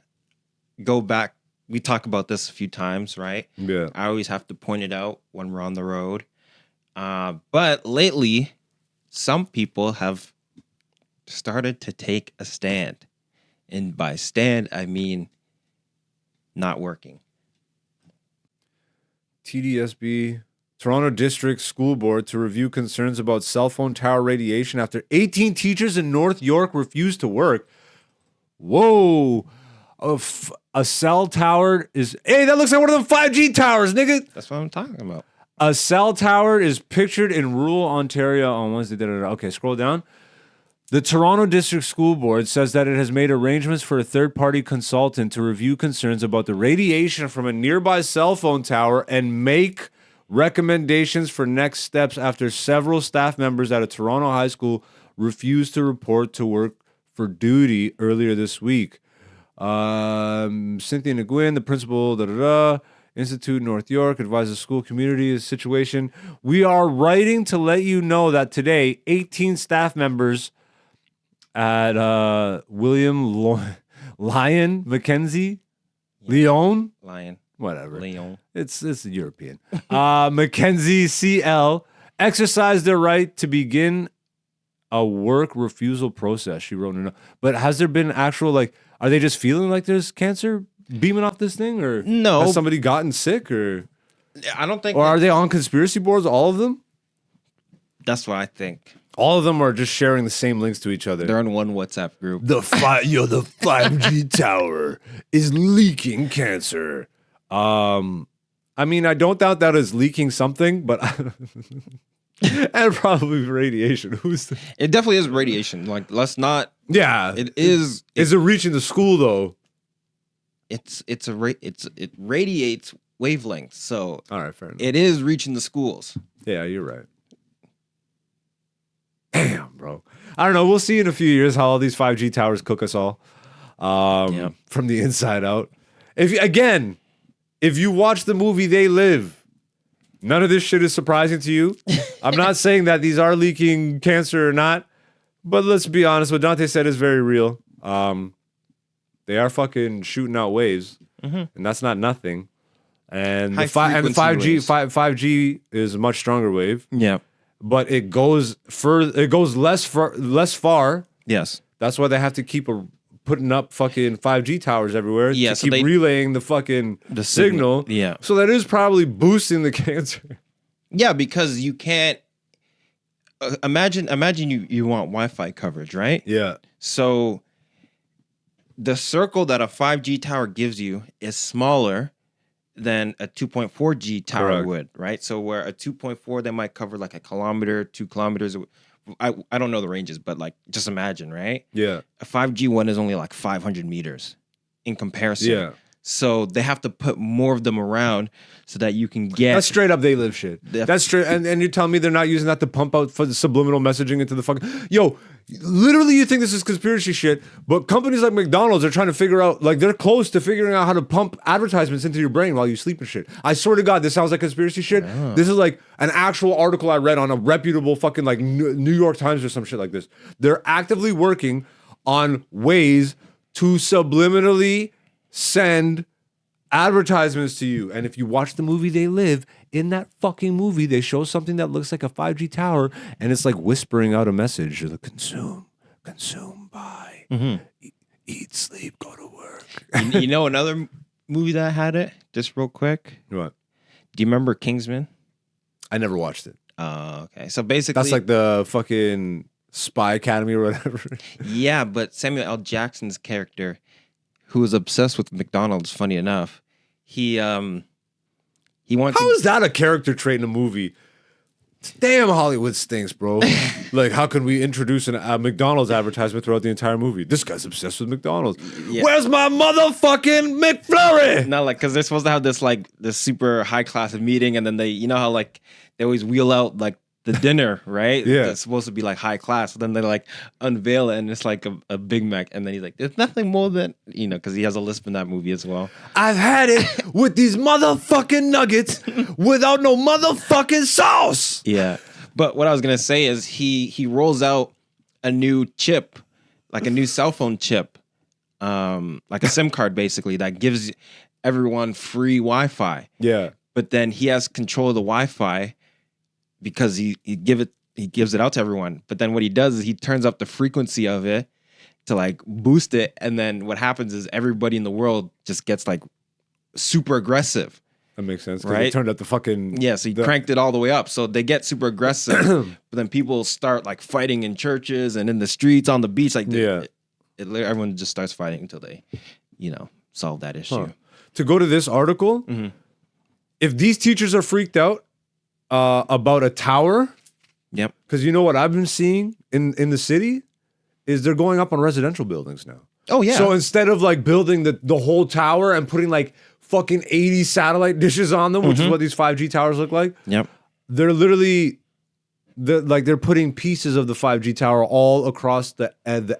Speaker 1: go back. We talk about this a few times, right?
Speaker 2: Yeah.
Speaker 1: I always have to point it out when we're on the road. But lately, some people have started to take a stand. And by stand, I mean not working.
Speaker 2: TDSB, Toronto District School Board, to review concerns about cell phone tower radiation after 18 teachers in North York refused to work. Whoa. A cell tower is... Hey, that looks like one of them 5G towers, nigga.
Speaker 1: That's what I'm talking about.
Speaker 2: A cell tower is pictured in rural Ontario on Wednesday. Okay, scroll down. The Toronto District School Board says that it has made arrangements for a third-party consultant to review concerns about the radiation from a nearby cell phone tower and make recommendations for next steps after several staff members at a Toronto high school refused to report to work for duty earlier this week. Cynthia Nguyen, the principal, Institute, North York, advises school community of situation. We are writing to let you know that today, 18 staff members at Lyon Mackenzie, Lyon, whatever.
Speaker 1: Leon.
Speaker 2: It's European. Mackenzie CL exercised their right to begin a work refusal process. She wrote in a note. But has there been actual, like, are they just feeling like there's cancer beaming off this thing, or
Speaker 1: no?
Speaker 2: Has somebody gotten sick, or
Speaker 1: I don't think.
Speaker 2: Or are they on conspiracy boards? All of them?
Speaker 1: That's what I think.
Speaker 2: All of them are just sharing the same links to each other.
Speaker 1: They're in one WhatsApp group.
Speaker 2: The 5G tower is leaking cancer. I mean, I don't doubt that is leaking something, but and probably radiation.
Speaker 1: It definitely is radiation. Like, let's not.
Speaker 2: Yeah,
Speaker 1: it is.
Speaker 2: Is it reaching the school though?
Speaker 1: It radiates wavelengths. So
Speaker 2: all right, fair enough.
Speaker 1: It is reaching the schools.
Speaker 2: Yeah, you're right. Damn, bro. I don't know. We'll see in a few years how all these 5G towers cook us all from the inside out. If you watch the movie They Live, none of this shit is surprising to you. I'm not saying that these are leaking cancer or not, but let's be honest. What Dante said is very real. They are fucking shooting out waves, and that's not nothing. And the 5G is a much stronger wave.
Speaker 1: Yeah.
Speaker 2: But it goes less far.
Speaker 1: Yes.
Speaker 2: That's why they have to keep putting up fucking 5G towers everywhere to keep relaying the signal.
Speaker 1: Yeah.
Speaker 2: So that is probably boosting the cancer.
Speaker 1: Yeah, because you can't imagine you want Wi-Fi coverage, right?
Speaker 2: Yeah.
Speaker 1: So the circle that a 5G tower gives you is smaller than a 2.4G tower would, right? So where a 2.4, they might cover like a kilometer, 2 kilometers. I don't know the ranges, but like just imagine, right?
Speaker 2: Yeah.
Speaker 1: A 5G one is only like 500 meters in comparison. Yeah. So they have to put more of them around so that you can get.
Speaker 2: That's straight up They Live shit. That's straight. And you're telling me they're not using that to pump out for the subliminal messaging into the fucking. Yo, literally, you think this is conspiracy shit, but companies like McDonald's are trying to figure out, like, they're close to figuring out how to pump advertisements into your brain while you sleep and shit. I swear to God, this sounds like conspiracy shit. Yeah. This is like an actual article I read on a reputable fucking like New York Times or some shit like this. They're actively working on ways to subliminally send advertisements to you. And if you watch the movie They Live, in that fucking movie, they show something that looks like a 5G tower, and it's like whispering out a message: consume, buy, eat, sleep, go to work.
Speaker 1: You know another movie that had it? Just real quick.
Speaker 2: What?
Speaker 1: Do you remember Kingsman?
Speaker 2: I never watched it.
Speaker 1: Okay. So basically,
Speaker 2: that's like the fucking Spy Academy or whatever.
Speaker 1: Yeah, but Samuel L. Jackson's character, who was obsessed with McDonald's, funny enough, he wanted.
Speaker 2: How is that a character trait in a movie? Damn, Hollywood stinks, bro. Like, how can we introduce a McDonald's advertisement throughout the entire movie? This guy's obsessed with McDonald's. Yeah. Where's my motherfucking McFlurry?
Speaker 1: No, like, because they're supposed to have this super high class meeting, and then you know how like they always wheel out like the dinner, right?
Speaker 2: Yeah.
Speaker 1: It's supposed to be like high class. So then they like unveil it and it's like a Big Mac. And then he's like, there's nothing more than, because he has a lisp in that movie as well.
Speaker 2: I've had it with these motherfucking nuggets without no motherfucking sauce.
Speaker 1: Yeah. But what I was going to say is he rolls out a new chip, like a new cell phone chip, like a SIM card basically, that gives everyone free Wi-Fi.
Speaker 2: Yeah.
Speaker 1: But then he has control of the Wi-Fi because he gives it out to everyone. But then what he does is he turns up the frequency of it to like boost it. And then what happens is everybody in the world just gets like super aggressive.
Speaker 2: That makes sense.
Speaker 1: Right?
Speaker 2: He turned up the fucking...
Speaker 1: Yeah, so he cranked it all the way up. So they get super aggressive. But then people start like fighting in churches and in the streets, on the beach. Like, everyone just starts fighting until they, solve that issue.
Speaker 2: Huh. To go to this article, if these teachers are freaked out about a tower,
Speaker 1: yep,
Speaker 2: because you know what I've been seeing in the city is they're going up on residential buildings now.
Speaker 1: Oh yeah.
Speaker 2: So instead of like building the whole tower and putting like fucking 80 satellite dishes on them, which is what these 5G towers look like.
Speaker 1: Yep.
Speaker 2: They're literally they're putting pieces of the 5G tower all across the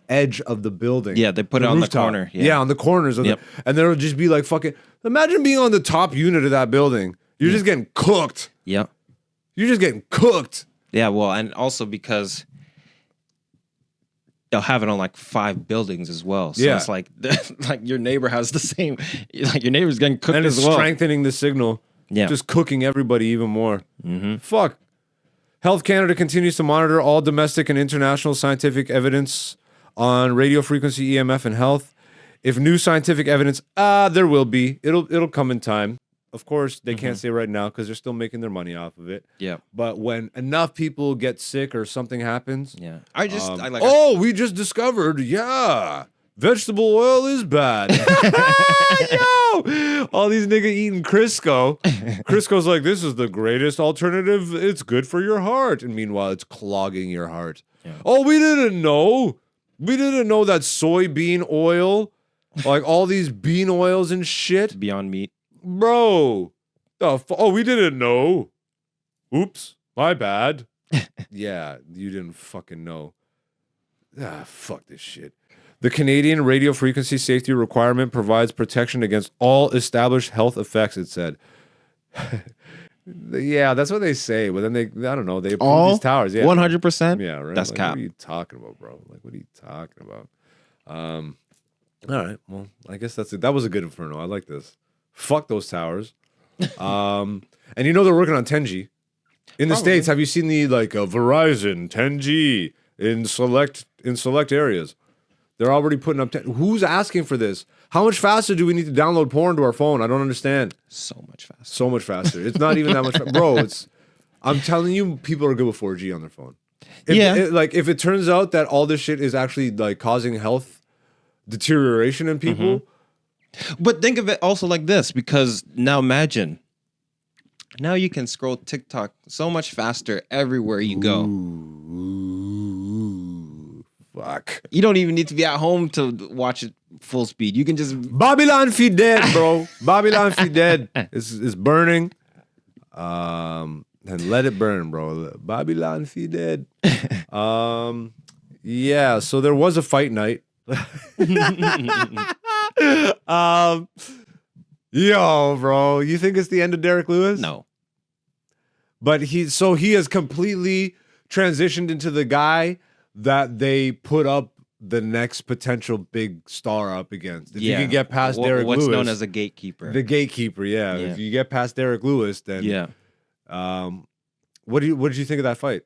Speaker 2: edge of the building.
Speaker 1: Yeah, they put it on the
Speaker 2: rooftop.
Speaker 1: corner.
Speaker 2: Yeah, on the corners of
Speaker 1: Yep.
Speaker 2: and there'll just be like fucking. Imagine being on the top unit of that building. You're just getting cooked.
Speaker 1: Yep.
Speaker 2: You're just getting cooked.
Speaker 1: Yeah, well, and also because they'll have it on like 5 buildings as well. So it's like your neighbor has the same, like your neighbor's getting cooked
Speaker 2: And it's
Speaker 1: as well.
Speaker 2: strengthening the signal.
Speaker 1: Yeah.
Speaker 2: Just cooking everybody even more. Fuck. Health Canada continues to monitor all domestic and international scientific evidence on radio frequency, EMF, and health. If new scientific evidence, there will be. It'll come in time. Of course, they can't say right now because they're still making their money off of it.
Speaker 1: Yeah.
Speaker 2: But when enough people get sick or something happens,
Speaker 1: Yeah.
Speaker 2: we just discovered, vegetable oil is bad. Yo! All these niggas eating Crisco. Crisco's like, this is the greatest alternative. It's good for your heart. And meanwhile, it's clogging your heart. Yeah. Oh, we didn't know. We didn't know that soybean oil, like all these bean oils and shit.
Speaker 1: Beyond Meat.
Speaker 2: Bro. We didn't know. Oops. My bad. Yeah, you didn't fucking know. Fuck this shit. The Canadian radio frequency safety requirement provides protection against all established health effects, it said. Yeah, that's what they say, but then they approve these towers. Yeah,
Speaker 1: 100%?
Speaker 2: Yeah, right.
Speaker 1: That's
Speaker 2: like,
Speaker 1: cap.
Speaker 2: What are you talking about, bro? Like, what are you talking about? All right, well, I guess that's it. That was a good Inferno. I like this. Fuck those towers. And you know they're working on 10G. In the States, have you seen the Verizon 10G in select areas? They're already putting up 10. Who's asking for this? How much faster do we need to download porn to our phone? I don't understand.
Speaker 1: So much faster.
Speaker 2: So much faster. It's not even that much bro, I'm telling you, people are good with 4G on their phone. If it turns out that all this shit is actually like causing health deterioration in people.
Speaker 1: But think of it also like this, because now imagine, now you can scroll TikTok so much faster everywhere you go.
Speaker 2: Ooh, fuck.
Speaker 1: You don't even need to be at home to watch it full speed. You can just...
Speaker 2: Babylon fi dead, bro. Babylon fi dead. It's burning. And let it burn, bro. Babylon fi dead. Yeah, so there was a fight night. Yo, bro, you think it's the end of Derrik Lewis?
Speaker 1: No.
Speaker 2: But he has completely transitioned into the guy that they put up the next potential big star up against. If you can get past Derrik Lewis,
Speaker 1: what's known as a gatekeeper.
Speaker 2: The gatekeeper, yeah. If you get past Derrik Lewis, then what did you think of that fight?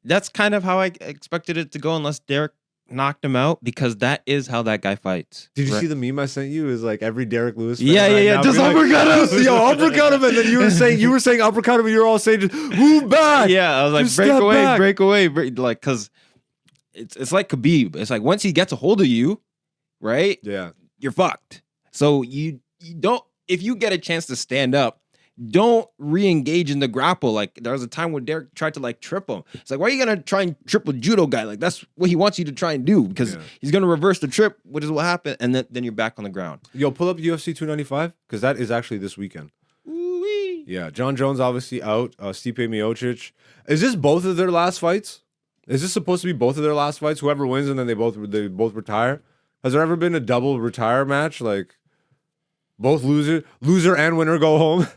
Speaker 1: That's kind of how I expected it to go, unless Derrik knocked him out, because that is how that guy fights.
Speaker 2: Did you see the meme I sent you? Is like every Derrik Lewis fan
Speaker 1: yeah. Just uppercut him.
Speaker 2: Yo, uppercut him, and then you were saying uppercut him, and you were all saying just move back.
Speaker 1: Yeah, I was like, break away, like, because it's like Khabib. It's like once he gets a hold of you, right?
Speaker 2: Yeah,
Speaker 1: you're fucked. So you don't, if you get a chance to stand up, don't re-engage in the grapple. Like there was a time when Derrik tried to like trip him. It's like, why are you gonna try and trip a judo guy? Like that's what he wants you to try and do, because he's gonna reverse the trip, which is what happened, and then you're back on the ground.
Speaker 2: Yo, pull up UFC 295 because that is actually this weekend.
Speaker 1: Ooh-wee.
Speaker 2: Yeah, John Jones obviously out. Stipe Miocic. Is this both of their last fights? Is this supposed to be both of their last fights? Whoever wins and then they both retire. Has there ever been a double retire match? Like both loser and winner go home?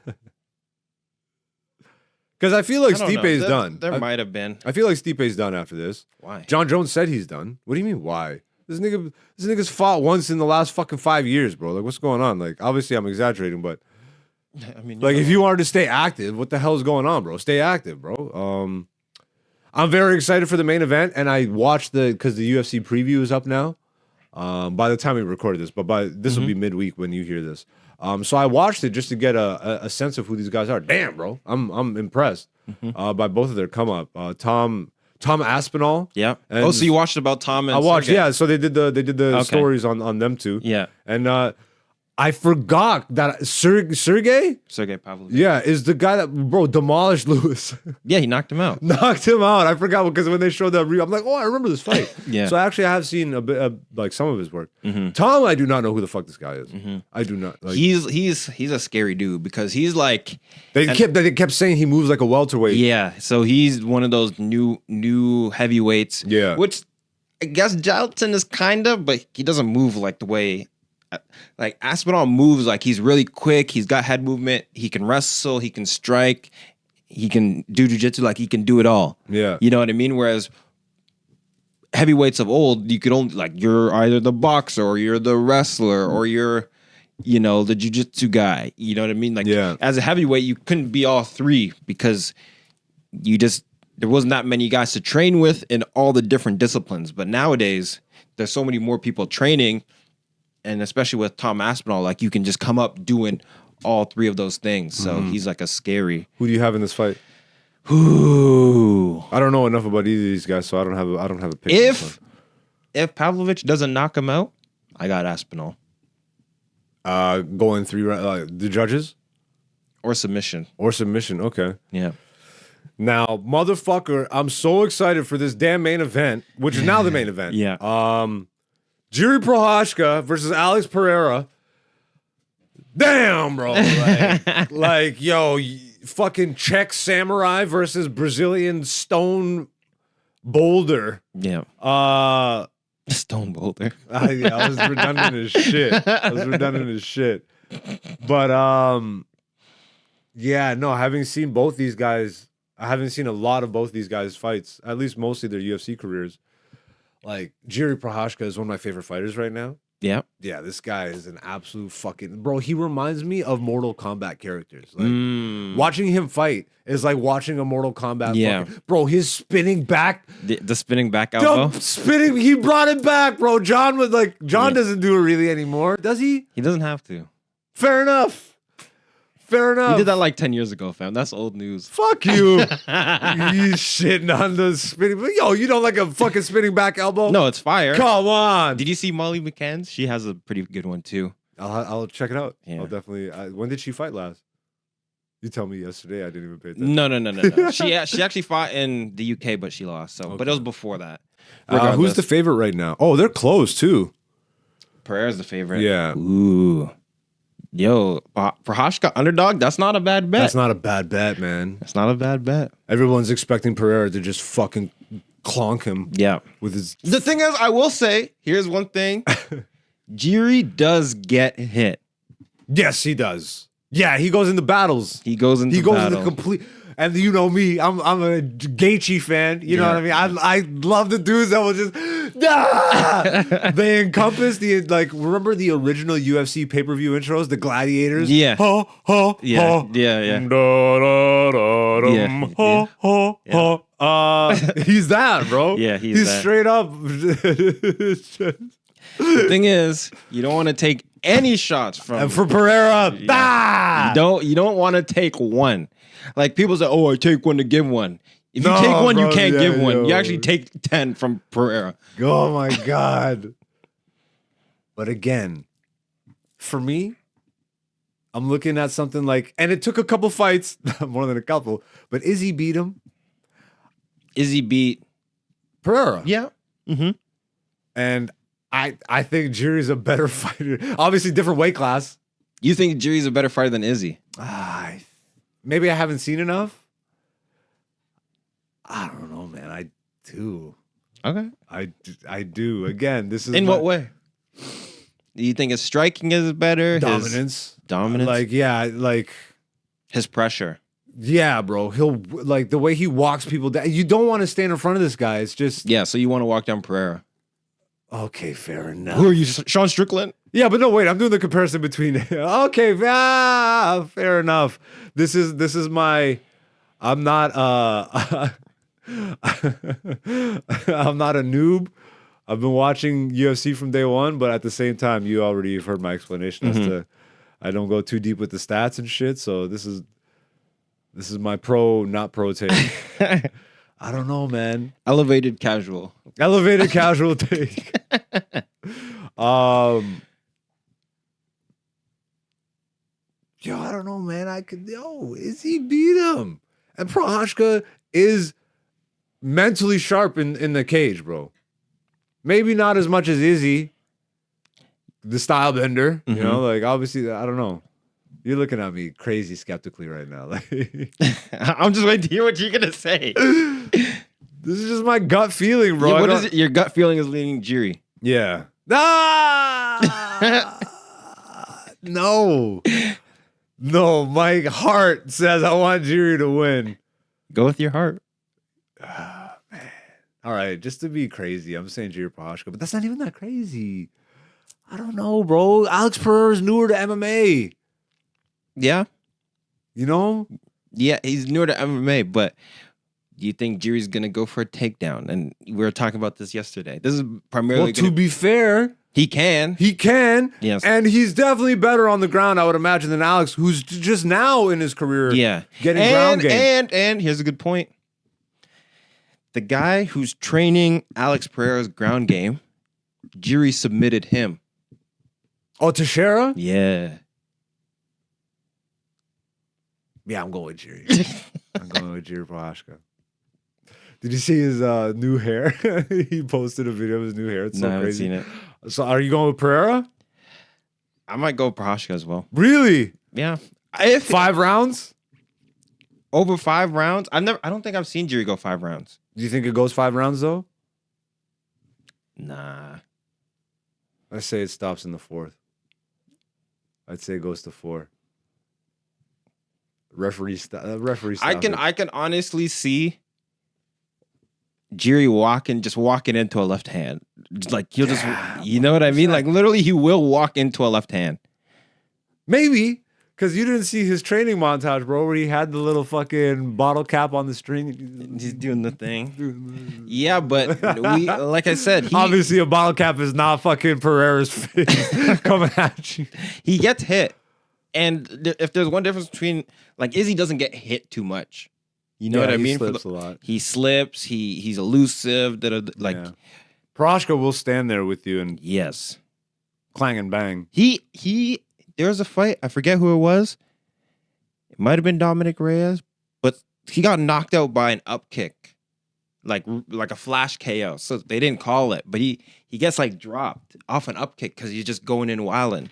Speaker 2: Because I feel like Stipe's done.
Speaker 1: There might have been.
Speaker 2: I feel like Stipe's done after this.
Speaker 1: Why?
Speaker 2: John Jones said he's done. What do you mean, why? This nigga's fought once in the last fucking 5 years, bro. Like, what's going on? Like, obviously I'm exaggerating, but
Speaker 1: I mean,
Speaker 2: like, if you wanted to stay active, what the hell is going on, bro? Stay active, bro. I'm very excited for the main event, and I watched because the UFC preview is up now. By the time we recorded this, but this will be midweek when you hear this. So I watched it just to get a sense of who these guys are. Damn, bro, I'm impressed by both of their come up. Tom Aspinall.
Speaker 1: Yeah. So you watched about Tom and
Speaker 2: I watched.
Speaker 1: Sergey.
Speaker 2: Yeah. So they did the stories on them two.
Speaker 1: Yeah.
Speaker 2: And I I forgot that Sergey.
Speaker 1: Sergey Pavlovich.
Speaker 2: Yeah, is the guy that demolished Lewis.
Speaker 1: Yeah, he knocked him out.
Speaker 2: Knocked him out. I forgot because when they showed that reel, I'm like, oh, I remember this fight.
Speaker 1: Yeah.
Speaker 2: So actually, I have seen a bit like some of his work.
Speaker 1: Mm-hmm.
Speaker 2: Tom, I do not know who the fuck this guy is.
Speaker 1: Mm-hmm.
Speaker 2: I do not. Like,
Speaker 1: He's a scary dude because he's like
Speaker 2: they kept saying he moves like a welterweight.
Speaker 1: yeah. So he's one of those new heavyweights.
Speaker 2: Yeah.
Speaker 1: Which I guess Jalton is kind of, but he doesn't move like the way. Like Aspinall moves like he's really quick. He's got head movement. He can wrestle. He can strike. He can do jiu-jitsu. Like he can do it all.
Speaker 2: Yeah.
Speaker 1: You know what I mean? Whereas heavyweights of old, you could only like you're either the boxer or you're the wrestler or you're, you know, the jiu-jitsu guy. You know what I mean? Like as a heavyweight, you couldn't be all three because there wasn't that many guys to train with in all the different disciplines. But nowadays, there's so many more people training. And especially with Tom Aspinall, like you can just come up doing all three of those things. So he's like a scary.
Speaker 2: Who do you have in this fight?
Speaker 1: Ooh.
Speaker 2: I don't know enough about either of these guys, so I don't have a pick.
Speaker 1: If Pavlovich doesn't knock him out, I got Aspinall.
Speaker 2: Going three the judges
Speaker 1: Or submission.
Speaker 2: Okay.
Speaker 1: Yeah.
Speaker 2: Now, motherfucker, I'm so excited for this damn main event, which is now the main event.
Speaker 1: Yeah.
Speaker 2: Jiri Prochazka versus Alex Pereira. Damn, bro. Like yo, fucking Czech samurai versus Brazilian stone boulder.
Speaker 1: Yeah. Stone boulder.
Speaker 2: I was redundant as shit. But yeah, no, having seen both these guys, I haven't seen a lot of both these guys' fights, at least mostly their UFC careers. Like, Jiri Prochazka is one of my favorite fighters right now.
Speaker 1: Yeah.
Speaker 2: Yeah, this guy is an absolute fucking... Bro, he reminds me of Mortal Kombat characters. Like, watching him fight is like watching a Mortal Kombat fucking... Bro, his spinning back...
Speaker 1: The spinning back elbow?
Speaker 2: He brought it back, bro. John doesn't do it really anymore. Does he?
Speaker 1: He doesn't have to.
Speaker 2: Fair enough.
Speaker 1: He did that like 10 years ago, fam. That's old news.
Speaker 2: Fuck you. You shitting on the spinning... Yo, you don't like a fucking spinning back elbow?
Speaker 1: No, it's fire.
Speaker 2: Come on.
Speaker 1: Did you see Molly McCann's? She has a pretty good one, too.
Speaker 2: I'll check it out.
Speaker 1: Yeah.
Speaker 2: I'll definitely... when did she fight last? You tell me yesterday. I didn't even pay attention.
Speaker 1: No. She actually fought in the UK, but she lost. So, But it was before that.
Speaker 2: Who's the favorite right now? Oh, they're close, too.
Speaker 1: Pereira's the favorite.
Speaker 2: Yeah.
Speaker 1: Ooh. Yo, Prochazka underdog, that's not a bad bet.
Speaker 2: That's not a bad bet, man.
Speaker 1: That's not a bad bet.
Speaker 2: Everyone's expecting Pereira to just fucking clonk him.
Speaker 1: Yeah.
Speaker 2: With his...
Speaker 1: The thing is, I will say, here's one thing. Jiri does get hit.
Speaker 2: Yes, he does. Yeah, he goes into battles.
Speaker 1: He goes into
Speaker 2: complete... And you know me, I'm a Gaethje fan. You know what I mean? I love the dudes that will just they encompass the remember the original UFC pay-per-view intros, the gladiators?
Speaker 1: Yeah.
Speaker 2: Yeah. He's that, bro.
Speaker 1: Yeah, he's that.
Speaker 2: Straight up.
Speaker 1: The thing is, you don't want to take any shots from
Speaker 2: Pereira.
Speaker 1: Yeah. You don't want to take one. Like people say, "Oh, I take one to give one." If you take one, you can't give one. You actually take 10 from Pereira.
Speaker 2: Oh my god! But again, for me, I'm looking at something like, and it took a couple fights, more than a couple. But Izzy beat him.
Speaker 1: Izzy beat
Speaker 2: Pereira.
Speaker 1: Yeah. Mm-hmm.
Speaker 2: And I think Jiri's a better fighter. Obviously, different weight class.
Speaker 1: You think Jiri's a better fighter than Izzy?
Speaker 2: Maybe I haven't seen enough. I don't know, man. I do.
Speaker 1: Okay.
Speaker 2: I do. Again, this is
Speaker 1: in what way? Do you think his striking is better?
Speaker 2: Dominance.
Speaker 1: Dominance?
Speaker 2: Like
Speaker 1: his pressure.
Speaker 2: Yeah, bro. He'll the way he walks people down. You don't want to stand in front of this guy. It's just
Speaker 1: so you want to walk down Pereira.
Speaker 2: Okay, fair enough.
Speaker 1: Who are you, Sean Strickland?
Speaker 2: Yeah, but no, wait. I'm doing the comparison between. Okay, fair enough. This is my. I'm not. I'm not a noob. I've been watching UFC from day one, but at the same time, you already have heard my explanation as to. I don't go too deep with the stats and shit. So this is my pro, not pro take. I don't know, man.
Speaker 1: Elevated casual
Speaker 2: take. I don't know, man. Izzy beat him. And Prochazka is mentally sharp in the cage, bro. Maybe not as much as Izzy, the style bender. You know, like obviously, I don't know. You're looking at me crazy skeptically right now. Like,
Speaker 1: I'm just waiting to hear what you're gonna say.
Speaker 2: This is just my gut feeling, bro.
Speaker 1: Yeah, what is it? Your gut feeling is leaning Jiri.
Speaker 2: Yeah. Ah! No. No, my heart says I want Jiri to win.
Speaker 1: Go with your heart.
Speaker 2: Man. All right, just to be crazy, I'm saying Jiri Prochazka, but that's not even that crazy. I don't know, bro. Alex Pereira is newer to MMA.
Speaker 1: Yeah.
Speaker 2: You know?
Speaker 1: Yeah, he's newer to MMA, but do you think Jiri's going to go for a takedown? And we were talking about this yesterday. This is primarily
Speaker 2: Well, to be fair,
Speaker 1: he can.
Speaker 2: He can.
Speaker 1: Yes.
Speaker 2: And he's definitely better on the ground, I would imagine, than Alex, who's just now in his career getting ground game.
Speaker 1: And here's a good point. The guy who's training Alex Pereira's ground game, Jiri submitted him.
Speaker 2: Oh, Teixeira?
Speaker 1: Yeah.
Speaker 2: Yeah, I'm going with Jiri. I'm going with Jiri Prochazka. Did you see his new hair? He posted a video of his new hair. It's so
Speaker 1: I haven't
Speaker 2: crazy.
Speaker 1: seen it.
Speaker 2: So are you going with Pereira?
Speaker 1: I might go Prochazka as well.
Speaker 2: Really?
Speaker 1: Yeah. If
Speaker 2: 5 rounds?
Speaker 1: over 5 rounds, I don't think I've seen Jiri go 5 rounds.
Speaker 2: Do you think it goes 5 rounds though?
Speaker 1: Nah.
Speaker 2: I say it stops in the 4th. I'd say it goes to 4. Referee stop.
Speaker 1: I can honestly see Jiri walking into a left hand. Like he'll just, you know what I mean? Like literally, he will walk into a left hand.
Speaker 2: Maybe because you didn't see his training montage, bro, where he had the little fucking bottle cap on the string.
Speaker 1: He's doing the thing. Yeah, but like I said,
Speaker 2: obviously a bottle cap is not fucking Pereira's face coming at you.
Speaker 1: He gets hit, and if there's one difference between like Izzy doesn't get hit too much. You know what I mean?
Speaker 2: He slips a lot.
Speaker 1: He slips. He's elusive.
Speaker 2: Prochazka will stand there with you and
Speaker 1: yes,
Speaker 2: clang and bang.
Speaker 1: There was a fight. I forget who it was. It might have been Dominic Reyes, but he got knocked out by an up kick, like a flash KO. So they didn't call it, but he gets like dropped off an up kick because he's just going in wilding.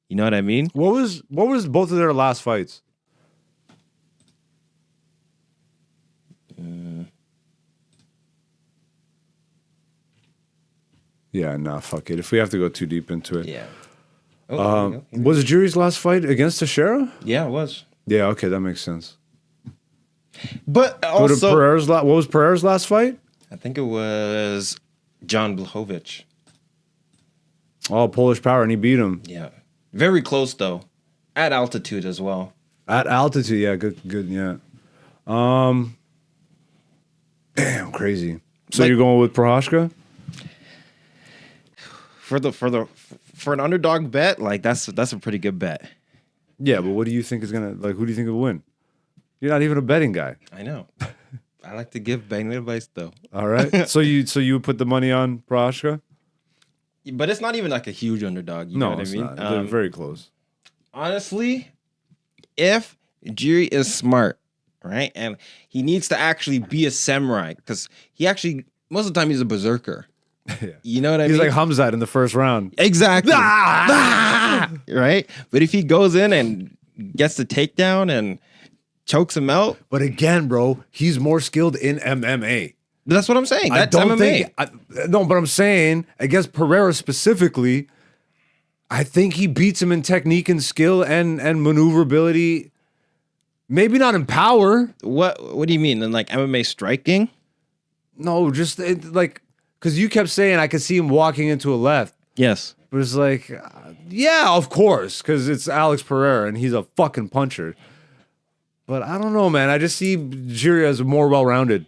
Speaker 1: You know what I mean?
Speaker 2: What was both of their last fights? Yeah, nah, fuck it. If we have to go too deep into it.
Speaker 1: Yeah.
Speaker 2: Was Jiri's last fight against Teixeira?
Speaker 1: Yeah, it was.
Speaker 2: Yeah, okay, that makes sense.
Speaker 1: But also,
Speaker 2: what was Pereira's last fight?
Speaker 1: I think it was John Blachowicz.
Speaker 2: Oh, Polish Power, and he beat him.
Speaker 1: Yeah. Very close, though. At altitude as well.
Speaker 2: At altitude, yeah, good, yeah. Damn, crazy. So you're going with Prochazka?
Speaker 1: For an underdog bet, like that's a pretty good bet.
Speaker 2: Yeah, but what do you think is gonna who do you think will win? You're not even a betting guy.
Speaker 1: I know. I like to give betting advice though.
Speaker 2: All right. So you would put the money on Prochazka?
Speaker 1: But it's not even like a huge underdog. You know what I mean?
Speaker 2: Not. They're very close.
Speaker 1: Honestly, if Jiri is smart, right, and he needs to actually be a samurai, because he actually most of the time he's a berserker.
Speaker 2: Yeah.
Speaker 1: You know what I mean?
Speaker 2: He's like Hamzat in the first round.
Speaker 1: Exactly. Right? But if he goes in and gets the takedown and chokes him out.
Speaker 2: But again, bro, he's more skilled in MMA.
Speaker 1: That's what I'm saying. That's MMA.
Speaker 2: No, but I'm saying against Pereira specifically, I think he beats him in technique and skill and maneuverability. Maybe not in power.
Speaker 1: What do you mean? In like MMA striking?
Speaker 2: No, just because you kept saying I could see him walking into a left.
Speaker 1: Yes.
Speaker 2: But it's like, yeah, of course, because it's Alex Pereira and he's a fucking puncher. But I don't know, man. I just see Jiri as more well-rounded.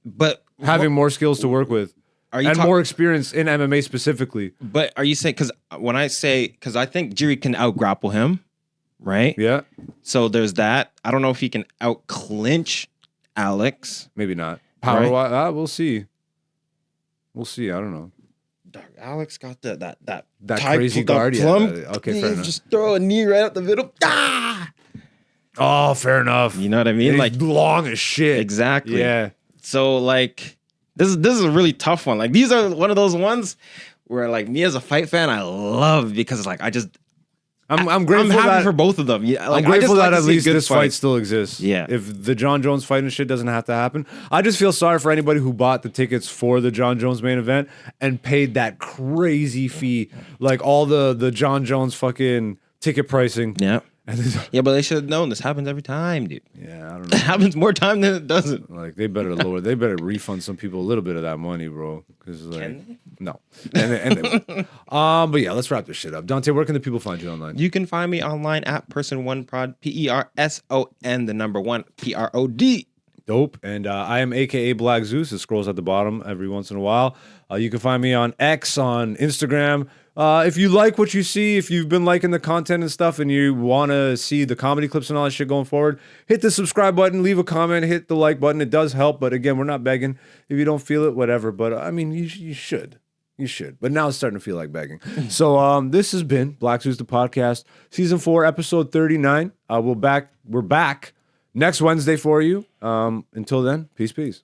Speaker 1: But
Speaker 2: having more skills to work with. And more experience in MMA specifically.
Speaker 1: But are you saying, because I think Jiri can out-grapple him, right?
Speaker 2: Yeah.
Speaker 1: So there's that. I don't know if he can out-clinch Alex.
Speaker 2: Maybe not. Power-wise, we'll see. We'll see. I don't know.
Speaker 1: Alex got that
Speaker 2: crazy guard.
Speaker 1: Plum.
Speaker 2: Yeah. Okay, fair enough.
Speaker 1: Just throw a knee right up the middle. Ah!
Speaker 2: Oh, fair enough.
Speaker 1: You know what I mean?
Speaker 2: And
Speaker 1: Like
Speaker 2: he's long as shit.
Speaker 1: exactly.
Speaker 2: Yeah.
Speaker 1: So like this is a really tough one. Like these are one of those ones where like me as a fight fan, I love because like
Speaker 2: I'm grateful
Speaker 1: happy
Speaker 2: that
Speaker 1: for both of them. Yeah, like
Speaker 2: I'm grateful
Speaker 1: I just like
Speaker 2: that
Speaker 1: to
Speaker 2: at
Speaker 1: see a
Speaker 2: least
Speaker 1: good
Speaker 2: this fight still exists.
Speaker 1: Yeah.
Speaker 2: If the John Jones fight and shit doesn't have to happen, I just feel sorry for anybody who bought the tickets for the John Jones main event and paid that crazy fee, like all the John Jones fucking ticket pricing.
Speaker 1: Yeah.
Speaker 2: And
Speaker 1: Yeah, but they should have known this happens every time, dude.
Speaker 2: yeah, I don't
Speaker 1: It
Speaker 2: know.
Speaker 1: happens more time than it doesn't.
Speaker 2: Like they better refund some people a little bit of that money, bro. Because like
Speaker 1: Can they?
Speaker 2: no, and they won't. But yeah, let's wrap this shit up. Dante, where can the people find you online?
Speaker 1: You can find me online at person1prod, PERSON, the number one, PROD.
Speaker 2: Dope. And I am AKA Black Zeus. It scrolls at the bottom every once in a while. You can find me on X, on Instagram. If you like what you see, if you've been liking the content and stuff and you want to see the comedy clips and all that shit going forward, hit the subscribe button, leave a comment, hit the like button. It does help. But again, we're not begging. If you don't feel it, whatever. But I mean, you should. You should. But now it's starting to feel like begging. So this has been Black Zeus the Podcast, Season 4, Episode 39. We're back next Wednesday for you. Until then, peace.